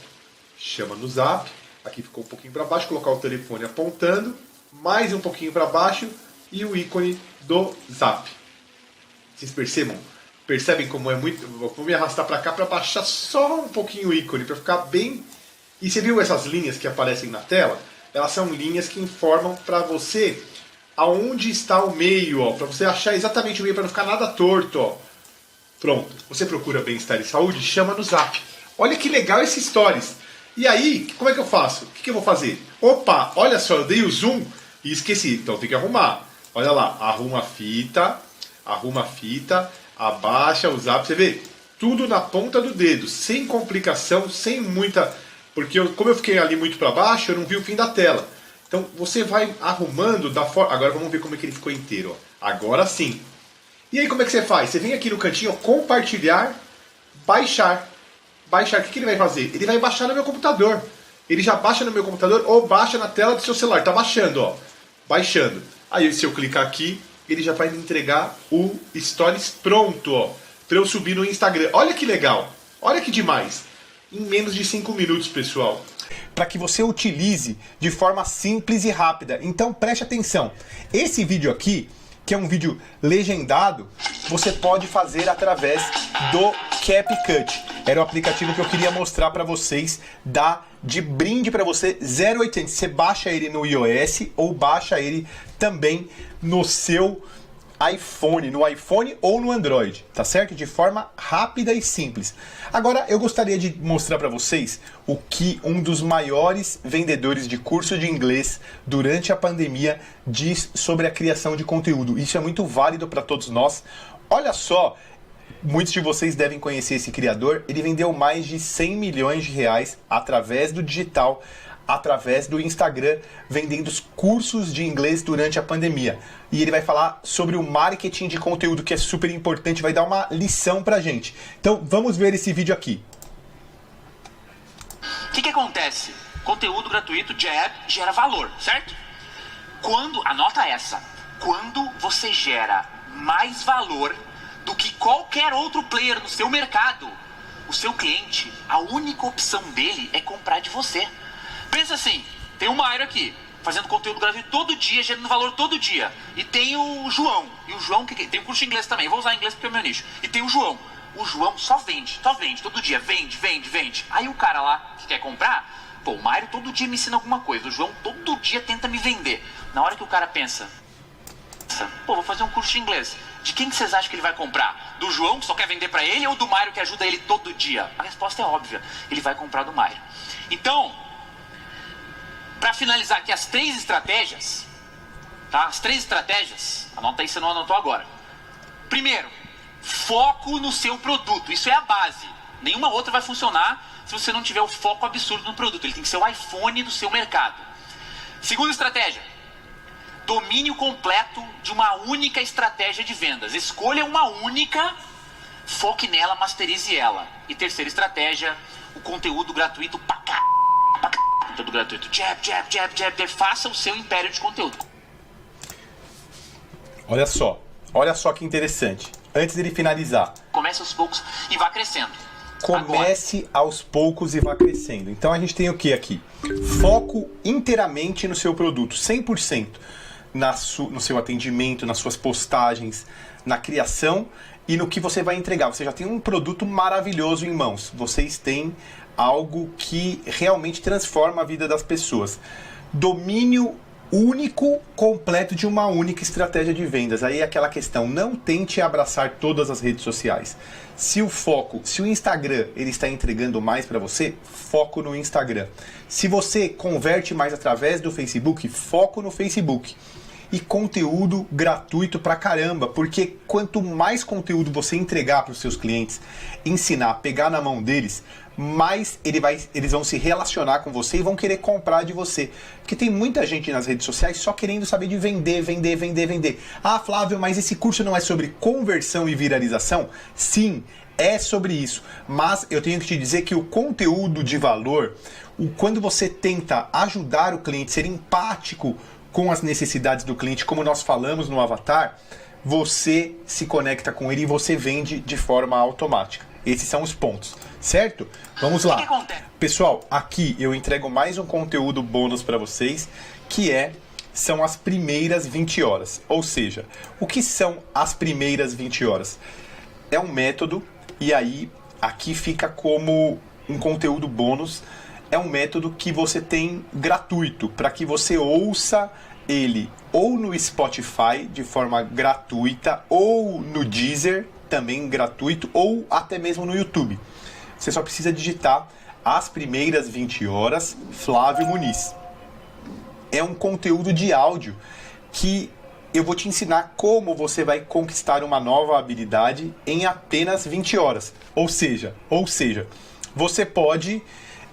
Chama no Zap, aqui ficou um pouquinho para baixo, colocar o telefone apontando, mais um pouquinho para baixo e o ícone do Zap. Vocês percebem como é muito... Vou me arrastar para cá para baixar só um pouquinho o ícone, para ficar bem... E você viu essas linhas que aparecem na tela? Elas são linhas que informam para você aonde está o meio, para você achar exatamente o meio, para não ficar nada torto. Ó. Pronto, você procura bem-estar e saúde, chama no Zap. Olha que legal esse Stories. E aí, como é que eu faço? O que eu vou fazer? Opa, olha só, eu dei o zoom e esqueci, então tem que arrumar. Olha lá, arruma a fita, abaixa o Zap, você vê? Tudo na ponta do dedo, sem complicação, sem muita... Porque como eu fiquei ali muito para baixo, eu não vi o fim da tela. Então você vai arrumando da forma... Agora vamos ver como é que ele ficou inteiro. Ó. Agora sim. E aí como é que você faz? Você vem aqui no cantinho, ó, compartilhar, baixar. Baixar, o que ele vai fazer? Ele vai baixar no meu computador. Ele já baixa no meu computador ou baixa na tela do seu celular. Está baixando, ó. Baixando. Aí se eu clicar aqui, ele já vai me entregar o Stories pronto, ó. Para eu subir no Instagram. Olha que legal. Olha que demais. Em menos de 5 minutos, pessoal. Para que você utilize de forma simples e rápida. Então preste atenção. Esse vídeo aqui, que é um vídeo legendado, você pode fazer através do CapCut. Era o aplicativo que eu queria mostrar para vocês, dá de brinde para você 0,80. Você baixa ele no iOS ou baixa ele também no seu iPhone, no iPhone ou no Android, tá certo? De forma rápida e simples. Agora eu gostaria de mostrar para vocês o que um dos maiores vendedores de curso de inglês durante a pandemia diz sobre a criação de conteúdo. Isso é muito válido para todos nós. Olha só, muitos de vocês devem conhecer esse criador. Ele vendeu mais de 100 milhões de reais através do digital, através do Instagram, vendendo os cursos de inglês durante a pandemia. E ele vai falar sobre o marketing de conteúdo, que é super importante, vai dar uma lição pra gente. Então, vamos ver esse vídeo aqui. O que acontece? Conteúdo gratuito gera valor, certo? Anota essa, quando você gera mais valor do que qualquer outro player no seu mercado, o seu cliente, a única opção dele é comprar de você. Pensa assim, tem o Mário aqui, fazendo conteúdo gratuito todo dia, gerando valor todo dia. E tem o João. E o João, tem um curso de inglês também, eu vou usar inglês porque é o meu nicho. E tem o João. O João só vende, todo dia, vende. Aí o cara lá que quer comprar, pô, o Mário todo dia me ensina alguma coisa, o João todo dia tenta me vender. Na hora que o cara pensa, pô, vou fazer um curso de inglês. De quem que vocês acham que ele vai comprar? Do João, que só quer vender pra ele, ou do Mário, que ajuda ele todo dia? A resposta é óbvia, ele vai comprar do Mário. Então, para finalizar aqui as 3 estratégias, tá? As 3 estratégias, anota aí se não anotou agora. Primeiro, foco no seu produto, isso é a base. Nenhuma outra vai funcionar se você não tiver o foco absurdo no produto, ele tem que ser o iPhone do seu mercado. Segunda estratégia, domínio completo de uma única estratégia de vendas. Escolha uma única, foque nela, masterize ela. E terceira estratégia, o conteúdo gratuito pra caralho. Conteúdo gratuito. Jab. Faça o seu império de conteúdo. Olha só que interessante. Antes dele finalizar, comece aos poucos e vá crescendo. Comece aos poucos e vá crescendo. Então a gente tem o que aqui? Foco inteiramente no seu produto, 100%. No seu atendimento, nas suas postagens, na criação e no que você vai entregar. Você já tem um produto maravilhoso em mãos. Vocês têm algo que realmente transforma a vida das pessoas. Domínio único, completo de uma única estratégia de vendas. Aí é aquela questão, não tente abraçar todas as redes sociais. Se o Instagram ele está entregando mais para você, foco no Instagram. Se você converte mais através do Facebook, foco no Facebook. E conteúdo gratuito pra caramba, porque quanto mais conteúdo você entregar para os seus clientes, ensinar, pegar na mão deles, mais eles vão se relacionar com você e vão querer comprar de você. Porque tem muita gente nas redes sociais só querendo saber de vender. Ah, Flávio, mas esse curso não é sobre conversão e viralização? Sim, é sobre isso. Mas eu tenho que te dizer que o conteúdo de valor, quando você tenta ajudar o cliente, ser empático com as necessidades do cliente, como nós falamos no Avatar, você se conecta com ele e você vende de forma automática. Esses são os pontos, certo? Vamos lá. Pessoal, aqui eu entrego mais um conteúdo bônus para vocês, que são as primeiras 20 horas. Ou seja, o que são as primeiras 20 horas? É um método, e aí aqui fica como um conteúdo bônus. É um método que você tem gratuito, para que você ouça ele ou no Spotify de forma gratuita, ou no Deezer também gratuito, ou até mesmo no YouTube. Você só precisa digitar as primeiras 20 horas Flávio Muniz. É um conteúdo de áudio que eu vou te ensinar como você vai conquistar uma nova habilidade em apenas 20 horas. Ou seja, você pode,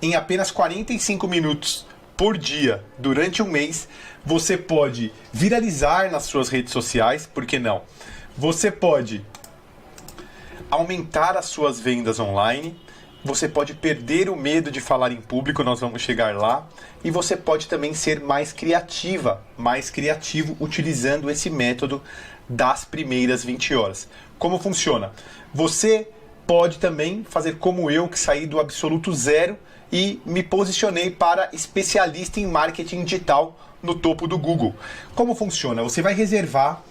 em apenas 45 minutos por dia, durante um mês, você pode viralizar nas suas redes sociais, por que não? Você pode aumentar as suas vendas online, você pode perder o medo de falar em público, nós vamos chegar lá, e você pode também ser mais criativa, mais criativo, utilizando esse método das primeiras 20 horas. Como funciona? Você pode também fazer como eu, que saí do absoluto zero e me posicionei para especialista em marketing digital no topo do Google. Como funciona? Você vai reservar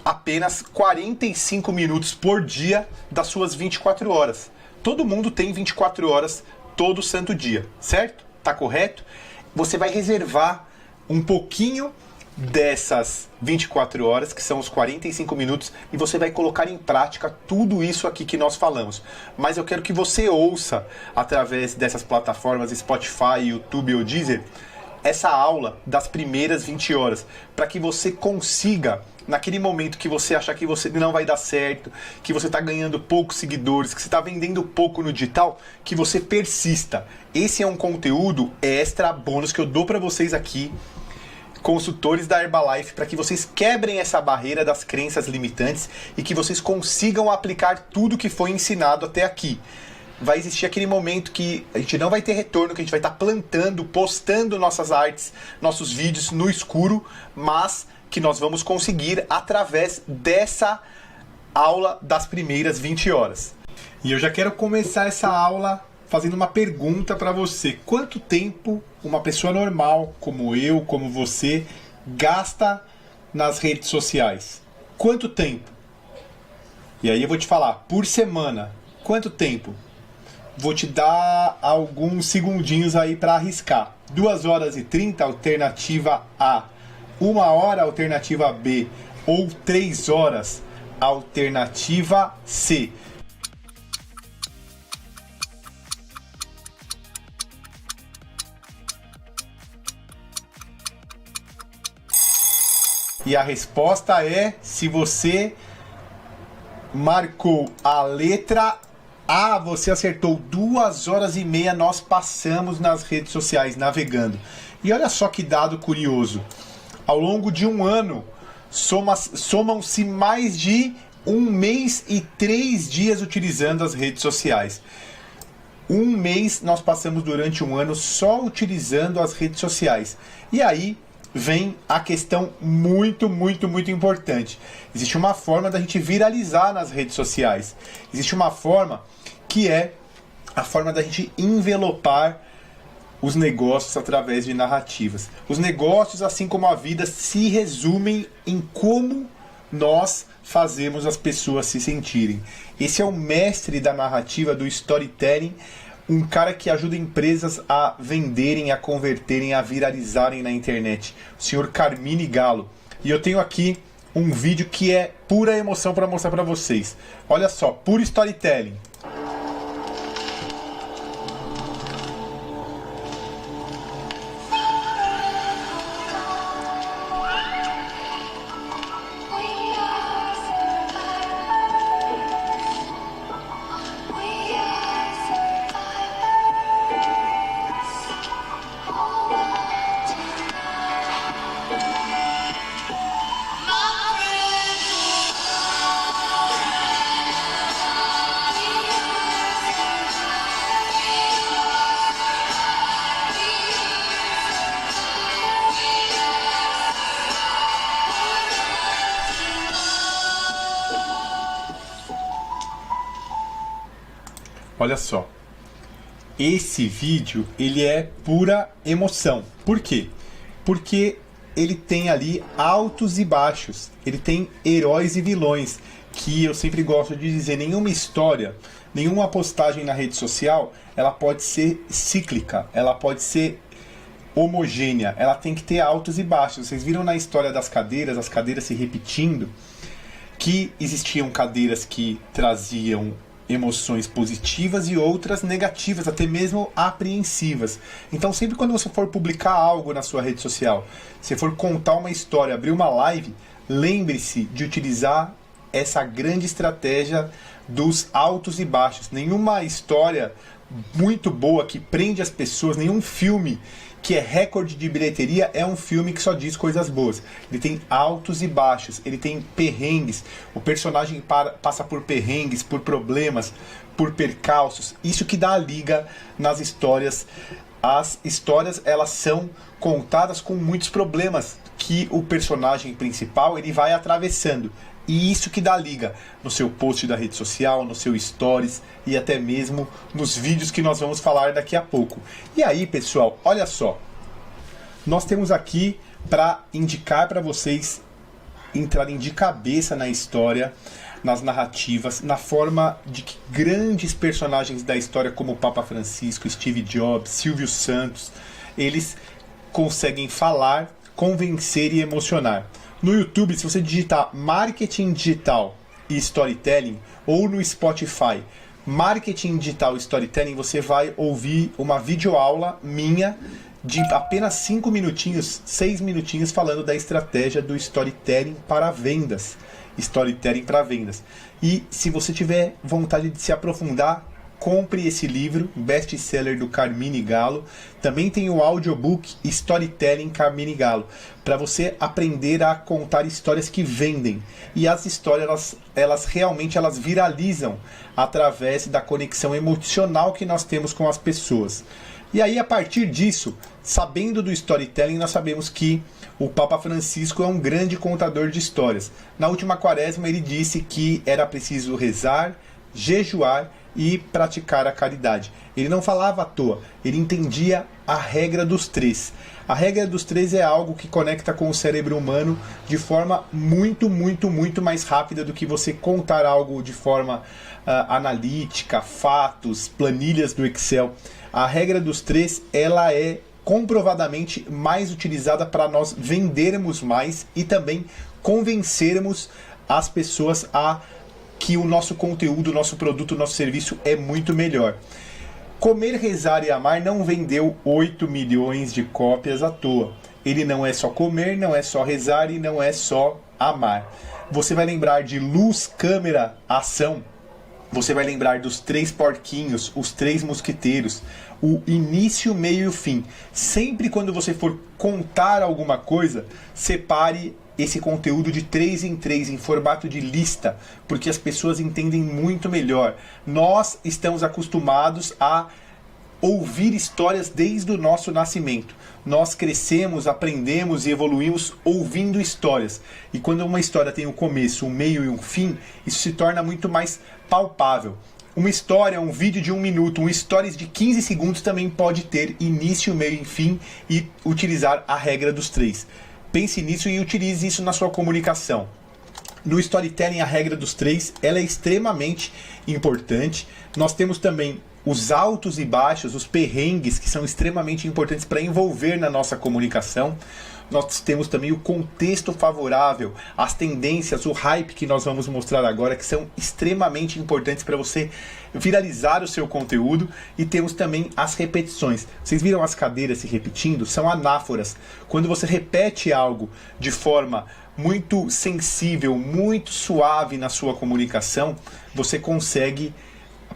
apenas 45 minutos por dia das suas 24 horas. Todo mundo tem 24 horas todo santo dia, certo? Tá correto? Você vai reservar um pouquinho dessas 24 horas, que são os 45 minutos, e você vai colocar em prática tudo isso aqui que nós falamos. Mas eu quero que você ouça, através dessas plataformas Spotify, YouTube ou Deezer, essa aula das primeiras 20 horas, para que você consiga, naquele momento que você achar que você não vai dar certo, que você está ganhando poucos seguidores, que você está vendendo pouco no digital, que você persista. Esse é um conteúdo extra bônus que eu dou para vocês aqui, consultores da Herbalife, para que vocês quebrem essa barreira das crenças limitantes e que vocês consigam aplicar tudo que foi ensinado até aqui. Vai existir aquele momento que a gente não vai ter retorno, que a gente vai estar plantando, postando nossas artes, nossos vídeos no escuro, mas que nós vamos conseguir através dessa aula das primeiras 20 horas. E eu já quero começar essa aula fazendo uma pergunta para você. Quanto tempo uma pessoa normal, como eu, como você, gasta nas redes sociais? Quanto tempo? E aí eu vou te falar, por semana, quanto tempo? Vou te dar alguns segundinhos aí para arriscar. 2 horas e 30, alternativa A. 1 hora, alternativa B. Ou 3 horas, alternativa C. E a resposta é, se você marcou a letra A, você acertou. 2 horas e meia nós passamos nas redes sociais, navegando. E olha só que dado curioso. Ao longo de um ano, somam-se mais de 1 mês e 3 dias utilizando as redes sociais. 1 mês nós passamos durante um ano só utilizando as redes sociais. E aí vem a questão muito importante. Existe uma forma da gente viralizar nas redes sociais. Existe uma forma que é a forma da gente envelopar os negócios através de narrativas. Os negócios, assim como a vida, se resumem em como nós fazemos as pessoas se sentirem. Esse é o mestre da narrativa, do storytelling, um cara que ajuda empresas a venderem, a converterem, a viralizarem na internet, o senhor Carmine Gallo. E eu tenho aqui um vídeo que é pura emoção para mostrar para vocês. Olha só, puro storytelling. olha só. Esse vídeo, ele é pura emoção. Por quê? Porque ele tem ali altos e baixos. Ele tem heróis e vilões. Que eu sempre gosto de dizer, nenhuma história, nenhuma postagem na rede social, ela pode ser cíclica, ela pode ser homogênea, ela tem que ter altos e baixos. Vocês viram na história das cadeiras, as cadeiras se repetindo, que existiam cadeiras que traziam emoções positivas e outras negativas, até mesmo apreensivas. Então sempre quando você for publicar algo na sua rede social, se for contar uma história, abrir uma live, lembre-se de utilizar essa grande estratégia dos altos e baixos. Nenhuma história muito boa que prende as pessoas, nenhum filme que é recorde de bilheteria é um filme que só diz coisas boas. Ele tem altos e baixos, ele tem perrengues, o personagem passa por perrengues, por problemas, por percalços. Isso que dá a liga nas histórias. As histórias, elas são contadas com muitos problemas que o personagem principal ele vai atravessando. E isso que dá liga no seu post da rede social, no seu stories e até mesmo nos vídeos que nós vamos falar daqui a pouco. E aí, pessoal, olha só. Nós temos aqui para indicar para vocês entrarem de cabeça na história, nas narrativas, na forma de que grandes personagens da história como o Papa Francisco, Steve Jobs, Silvio Santos, eles conseguem falar, convencer e emocionar. No YouTube, se você digitar marketing digital e storytelling, ou no Spotify marketing digital e storytelling, você vai ouvir uma videoaula minha de apenas 5 minutinhos, 6 minutinhos, falando da estratégia do storytelling para vendas. Storytelling para vendas. E se você tiver vontade de se aprofundar, compre esse livro, best-seller do Carmine Gallo. Também tem o audiobook Storytelling Carmine Gallo, para você aprender a contar histórias que vendem. E as histórias, elas realmente viralizam através da conexão emocional que nós temos com as pessoas. E aí, a partir disso, sabendo do storytelling, nós sabemos que o Papa Francisco é um grande contador de histórias. Na última quaresma, ele disse que era preciso rezar, jejuar e praticar a caridade. Ele não falava à toa, ele entendia a regra dos três. A regra dos três é algo que conecta com o cérebro humano de forma muito mais rápida do que você contar algo de forma analítica, fatos, planilhas do Excel. A regra dos três, ela é comprovadamente mais utilizada para nós vendermos mais e também convencermos as pessoas a que o nosso conteúdo, o nosso produto, o nosso serviço é muito melhor. Comer, Rezar e Amar não vendeu 8 milhões de cópias à toa. Ele não é só comer, não é só rezar e não é só amar. Você vai lembrar de Luz, Câmera, Ação. Você vai lembrar dos 3 porquinhos, os 3 mosqueteiros, o início, meio e o fim. Sempre quando você for contar alguma coisa, separe esse conteúdo de 3 em 3, em formato de lista, porque as pessoas entendem muito melhor. Nós estamos acostumados a ouvir histórias desde o nosso nascimento. Nós crescemos, aprendemos e evoluímos ouvindo histórias. E quando uma história tem um começo, um meio e um fim, isso se torna muito mais palpável. Uma história, um vídeo de 1 minuto, um stories de 15 segundos também pode ter início, meio e fim e utilizar a regra dos 3. Pense nisso e utilize isso na sua comunicação. No storytelling, a regra dos 3, ela é extremamente importante. Nós temos também os altos e baixos, os perrengues, que são extremamente importantes para envolver na nossa comunicação. Nós temos também o contexto favorável, as tendências, o hype que nós vamos mostrar agora, que são extremamente importantes para você viralizar o seu conteúdo. E temos também as repetições. Vocês viram as cadeiras se repetindo? São anáforas. Quando você repete algo de forma muito sensível, muito suave na sua comunicação, você consegue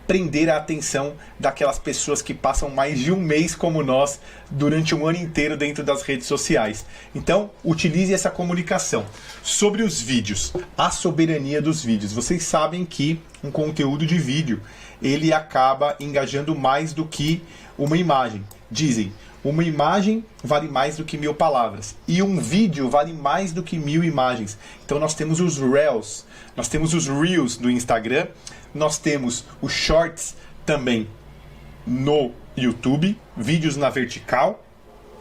prender a atenção daquelas pessoas que passam mais de um mês como nós durante um ano inteiro dentro das redes sociais. Então, utilize essa comunicação. Sobre os vídeos, a soberania dos vídeos. Vocês sabem que um conteúdo de vídeo, ele acaba engajando mais do que uma imagem. Dizem, uma imagem vale mais do que 1000 palavras. E um vídeo vale mais do que 1000 imagens. Então nós temos os Reels, nós temos os Reels do Instagram, nós temos os Shorts também no YouTube, vídeos na vertical.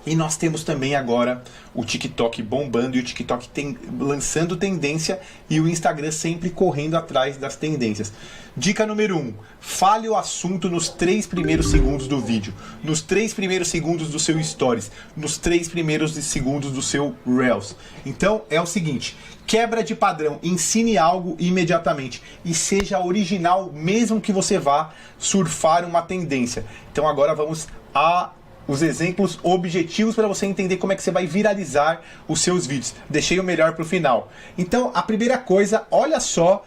E nós temos também agora o TikTok bombando e o TikTok lançando tendência e o Instagram sempre correndo atrás das tendências. Dica número 1, fale o assunto nos 3 primeiros segundos do vídeo, nos 3 primeiros segundos do seu Stories, nos 3 primeiros segundos do seu Reels. Então é o seguinte, quebra de padrão, ensine algo imediatamente e seja original mesmo que você vá surfar uma tendência. Então agora vamos os exemplos objetivos para você entender como é que você vai viralizar os seus vídeos. Deixei o melhor para o final. Então, a primeira coisa, olha só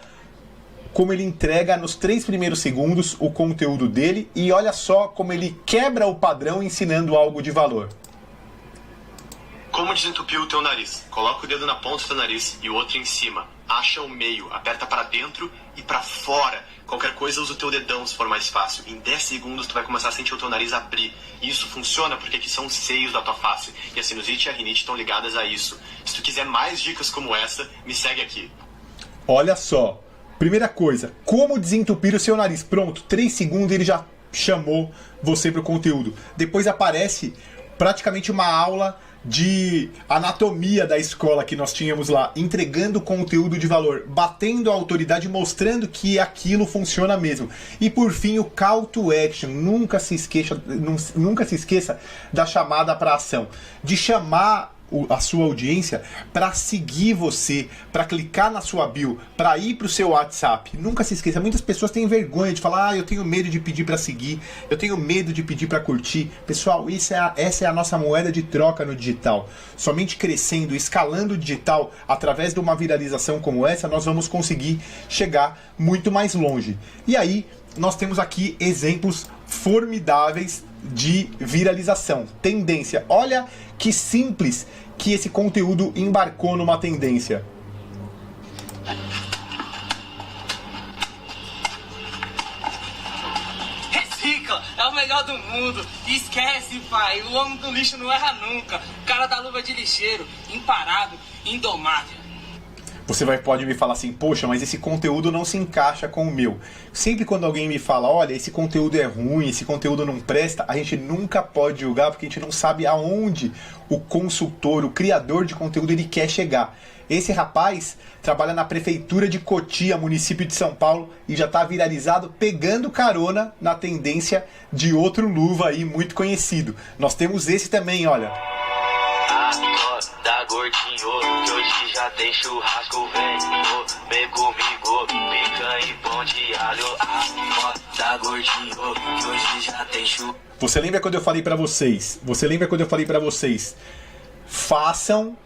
como ele entrega nos 3 primeiros segundos o conteúdo dele e olha só como ele quebra o padrão ensinando algo de valor. Como desentupir o teu nariz? Coloca o dedo na ponta do teu nariz e o outro em cima. Acha o meio, aperta para dentro e para fora. Qualquer coisa, usa o teu dedão se for mais fácil. Em 10 segundos tu vai começar a sentir o teu nariz abrir. E isso funciona porque aqui são os seios da tua face. E a sinusite e a rinite estão ligadas a isso. Se tu quiser mais dicas como essa, me segue aqui. Olha só. Primeira coisa, como desentupir o seu nariz. Pronto, 3 segundos ele já chamou você para o conteúdo. Depois aparece praticamente uma aula de anatomia da escola que nós tínhamos lá, entregando conteúdo de valor, batendo a autoridade, mostrando que aquilo funciona mesmo. E por fim, o call to action. Nunca se esqueça da chamada para ação, de chamar a sua audiência para seguir você, para clicar na sua bio, para ir para o seu WhatsApp. Nunca se esqueça, muitas pessoas têm vergonha de falar, eu tenho medo de pedir para seguir, eu tenho medo de pedir para curtir. Pessoal, essa é a nossa moeda de troca no digital. Somente crescendo, escalando o digital através de uma viralização como essa, nós vamos conseguir chegar muito mais longe. E aí, nós temos aqui exemplos formidáveis de viralização, tendência. Olha que simples que esse conteúdo embarcou numa tendência. Recicla, é o melhor do mundo. Esquece, pai, o homem do lixo não erra nunca. Cara da luva de lixeiro, imparável, indomável. Você pode me falar assim, poxa, mas esse conteúdo não se encaixa com o meu. Sempre quando alguém me fala, olha, esse conteúdo é ruim, esse conteúdo não presta, a gente nunca pode julgar porque a gente não sabe aonde o consultor, o criador de conteúdo, ele quer chegar. Esse rapaz trabalha na prefeitura de Cotia, município de São Paulo, e já está viralizado pegando carona na tendência de outro luva aí muito conhecido. Nós temos esse também, olha. Da gordinho, que hoje já tem churrasco, vem comigo, picanha e pão de alho. Da gordinho, que hoje já tem churrasco. Você lembra quando eu falei pra vocês? Façam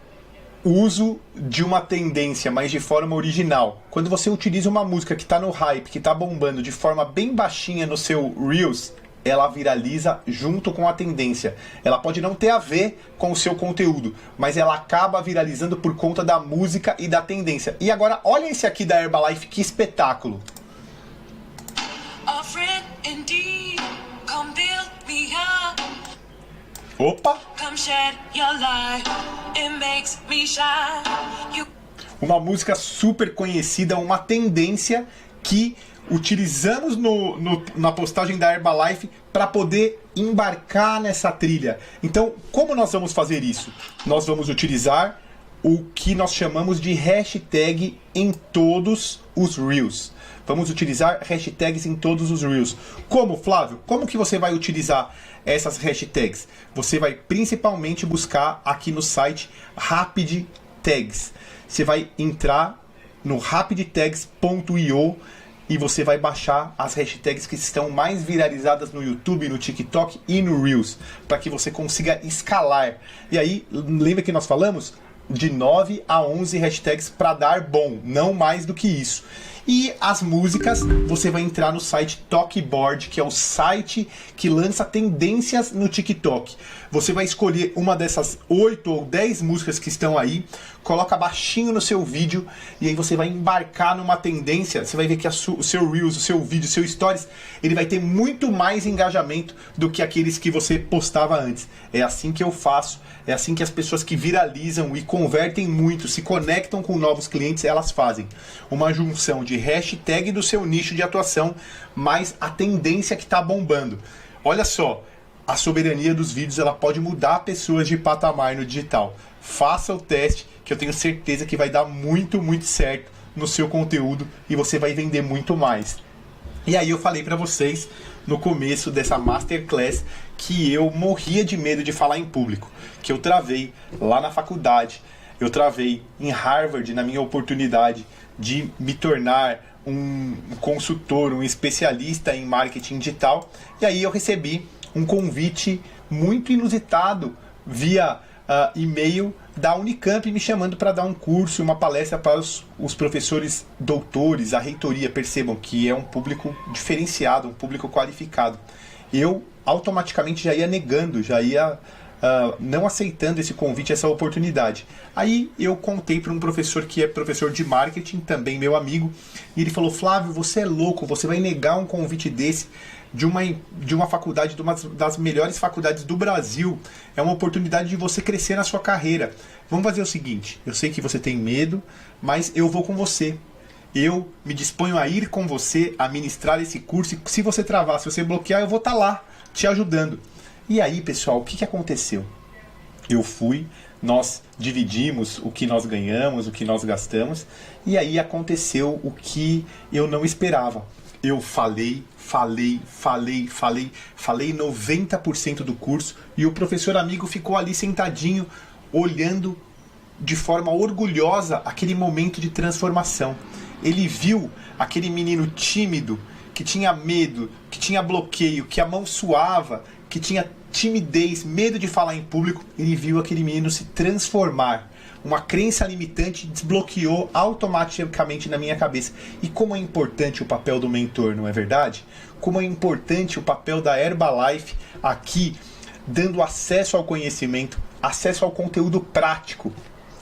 uso de uma tendência, mas de forma original. Quando você utiliza uma música que tá no hype, que tá bombando de forma bem baixinha no seu Reels, ela viraliza junto com a tendência. Ela pode não ter a ver com o seu conteúdo, mas ela acaba viralizando por conta da música e da tendência. E agora, olha esse aqui da Herbalife, que espetáculo. Opa! Uma música super conhecida, uma tendência que utilizamos na postagem da Herbalife para poder embarcar nessa trilha. Então, como nós vamos fazer isso? Nós vamos utilizar o que nós chamamos de hashtag em todos os Reels. Vamos utilizar hashtags em todos os Reels. Como, Flávio? Como que você vai utilizar essas hashtags? Você vai principalmente buscar aqui no site Rapid Tags. Você vai entrar no rapidtags.io e você vai baixar as hashtags que estão mais viralizadas no YouTube, no TikTok e no Reels, para que você consiga escalar. E aí, lembra que nós falamos? De 9 a 11 hashtags para dar bom, não mais do que isso. E as músicas, você vai entrar no site Talkboard, que é o site que lança tendências no TikTok. Você vai escolher uma dessas 8 ou 10 músicas que estão aí, coloca baixinho no seu vídeo e aí você vai embarcar numa tendência. Você vai ver que o seu Reels, o seu vídeo, o seu Stories, ele vai ter muito mais engajamento do que aqueles que você postava antes. É assim que eu faço, é assim que as pessoas que viralizam e convertem muito, se conectam com novos clientes, elas fazem. Uma junção de hashtag do seu nicho de atuação, mais a tendência que está bombando. Olha só, a soberania dos vídeos, ela pode mudar pessoas de patamar no digital. Faça o teste, que eu tenho certeza que vai dar muito, muito certo no seu conteúdo e você vai vender muito mais. E aí eu falei para vocês no começo dessa Masterclass que eu morria de medo de falar em público, que eu travei lá na faculdade, eu travei em Harvard na minha oportunidade de me tornar um consultor, um especialista em marketing digital, e aí eu recebi um convite muito inusitado via e-mail da Unicamp me chamando para dar um curso, uma palestra para os professores doutores, a reitoria. Percebam que é um público diferenciado, um público qualificado. Eu automaticamente já ia negando, já ia não aceitando esse convite, essa oportunidade. Aí eu contei para um professor que é professor de marketing, também meu amigo, e ele falou: Flávio, você é louco, você vai negar um convite desse de uma faculdade, de uma das melhores faculdades do Brasil. É uma oportunidade de você crescer na sua carreira. Vamos fazer o seguinte, eu sei que você tem medo, mas eu vou com você. Eu me disponho a ir com você, a ministrar esse curso, e se você travar, se você bloquear, eu vou estar lá, te ajudando. E aí, pessoal, o que aconteceu? Eu fui, nós dividimos o que nós ganhamos, o que nós gastamos, e aí aconteceu o que eu não esperava. Eu falei 90% do curso e o professor amigo ficou ali sentadinho, olhando de forma orgulhosa aquele momento de transformação. Ele viu aquele menino tímido, que tinha medo, que tinha bloqueio, que a mão suava, que tinha timidez, medo de falar em público. Ele viu aquele menino se transformar. Uma crença limitante desbloqueou automaticamente na minha cabeça. E como é importante o papel do mentor, não é verdade? Como é importante o papel da Herbalife aqui, dando acesso ao conhecimento, acesso ao conteúdo prático,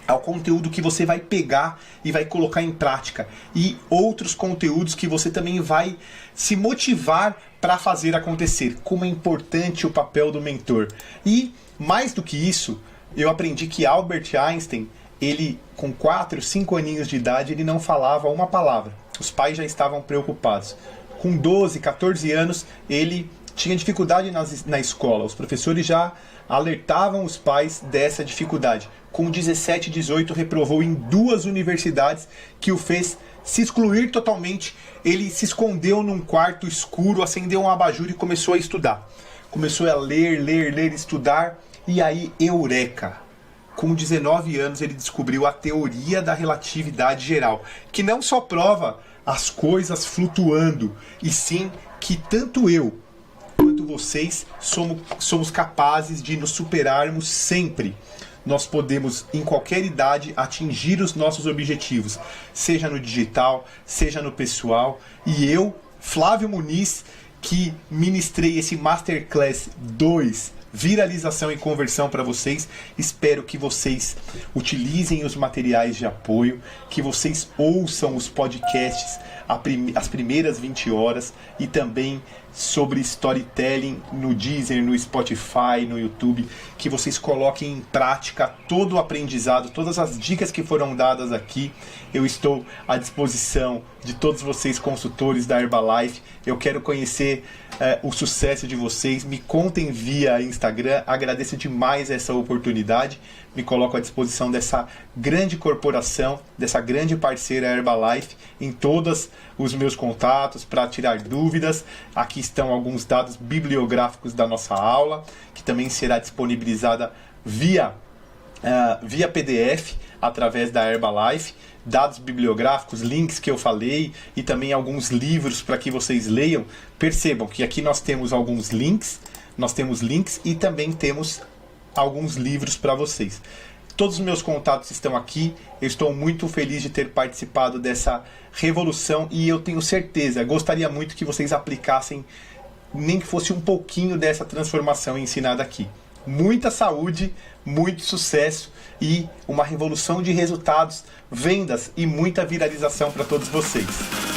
ao conteúdo que você vai pegar e vai colocar em prática, e outros conteúdos que você também vai se motivar para fazer acontecer. Como é importante o papel do mentor. E mais do que isso, eu aprendi que Albert Einstein, ele com 4, 5 aninhos de idade, ele não falava uma palavra. Os pais já estavam preocupados. Com 12, 14 anos, ele tinha dificuldade na escola. Os professores já alertavam os pais dessa dificuldade. Com 17, 18, reprovou em 2 universidades, que o fez se excluir totalmente. Ele se escondeu num quarto escuro, acendeu um abajur e começou a estudar. Começou a ler, estudar. E aí, eureka! Com 19 anos ele descobriu a teoria da relatividade geral, que não só prova as coisas flutuando, e sim que tanto eu quanto vocês somos capazes de nos superarmos sempre. Nós podemos, em qualquer idade, atingir os nossos objetivos, seja no digital, seja no pessoal. E eu, Flávio Muniz, que ministrei esse Masterclass 2, viralização e conversão para vocês. Espero que vocês utilizem os materiais de apoio, que vocês ouçam os podcasts as primeiras 20 horas e também sobre storytelling no Deezer, no Spotify, no YouTube, que vocês coloquem em prática todo o aprendizado, todas as dicas que foram dadas aqui. Eu estou à disposição de todos vocês, consultores da Herbalife. Eu quero conhecer o sucesso de vocês. Me contem via Instagram. Agradeço demais essa oportunidade. Me coloco à disposição dessa grande corporação, dessa grande parceira Herbalife, em todos os meus contatos para tirar dúvidas. Aqui estão alguns dados bibliográficos da nossa aula, que também será disponibilizada via PDF através da Herbalife. Dados bibliográficos, links que eu falei e também alguns livros para que vocês leiam. Percebam que aqui nós temos alguns links, e também temos alguns livros para vocês. Todos os meus contatos estão aqui. Eu estou muito feliz de ter participado dessa revolução e eu tenho certeza, gostaria muito que vocês aplicassem, nem que fosse um pouquinho dessa transformação ensinada aqui. muita saúde, muito sucesso e uma revolução de resultados, vendas e muita viralização para todos vocês.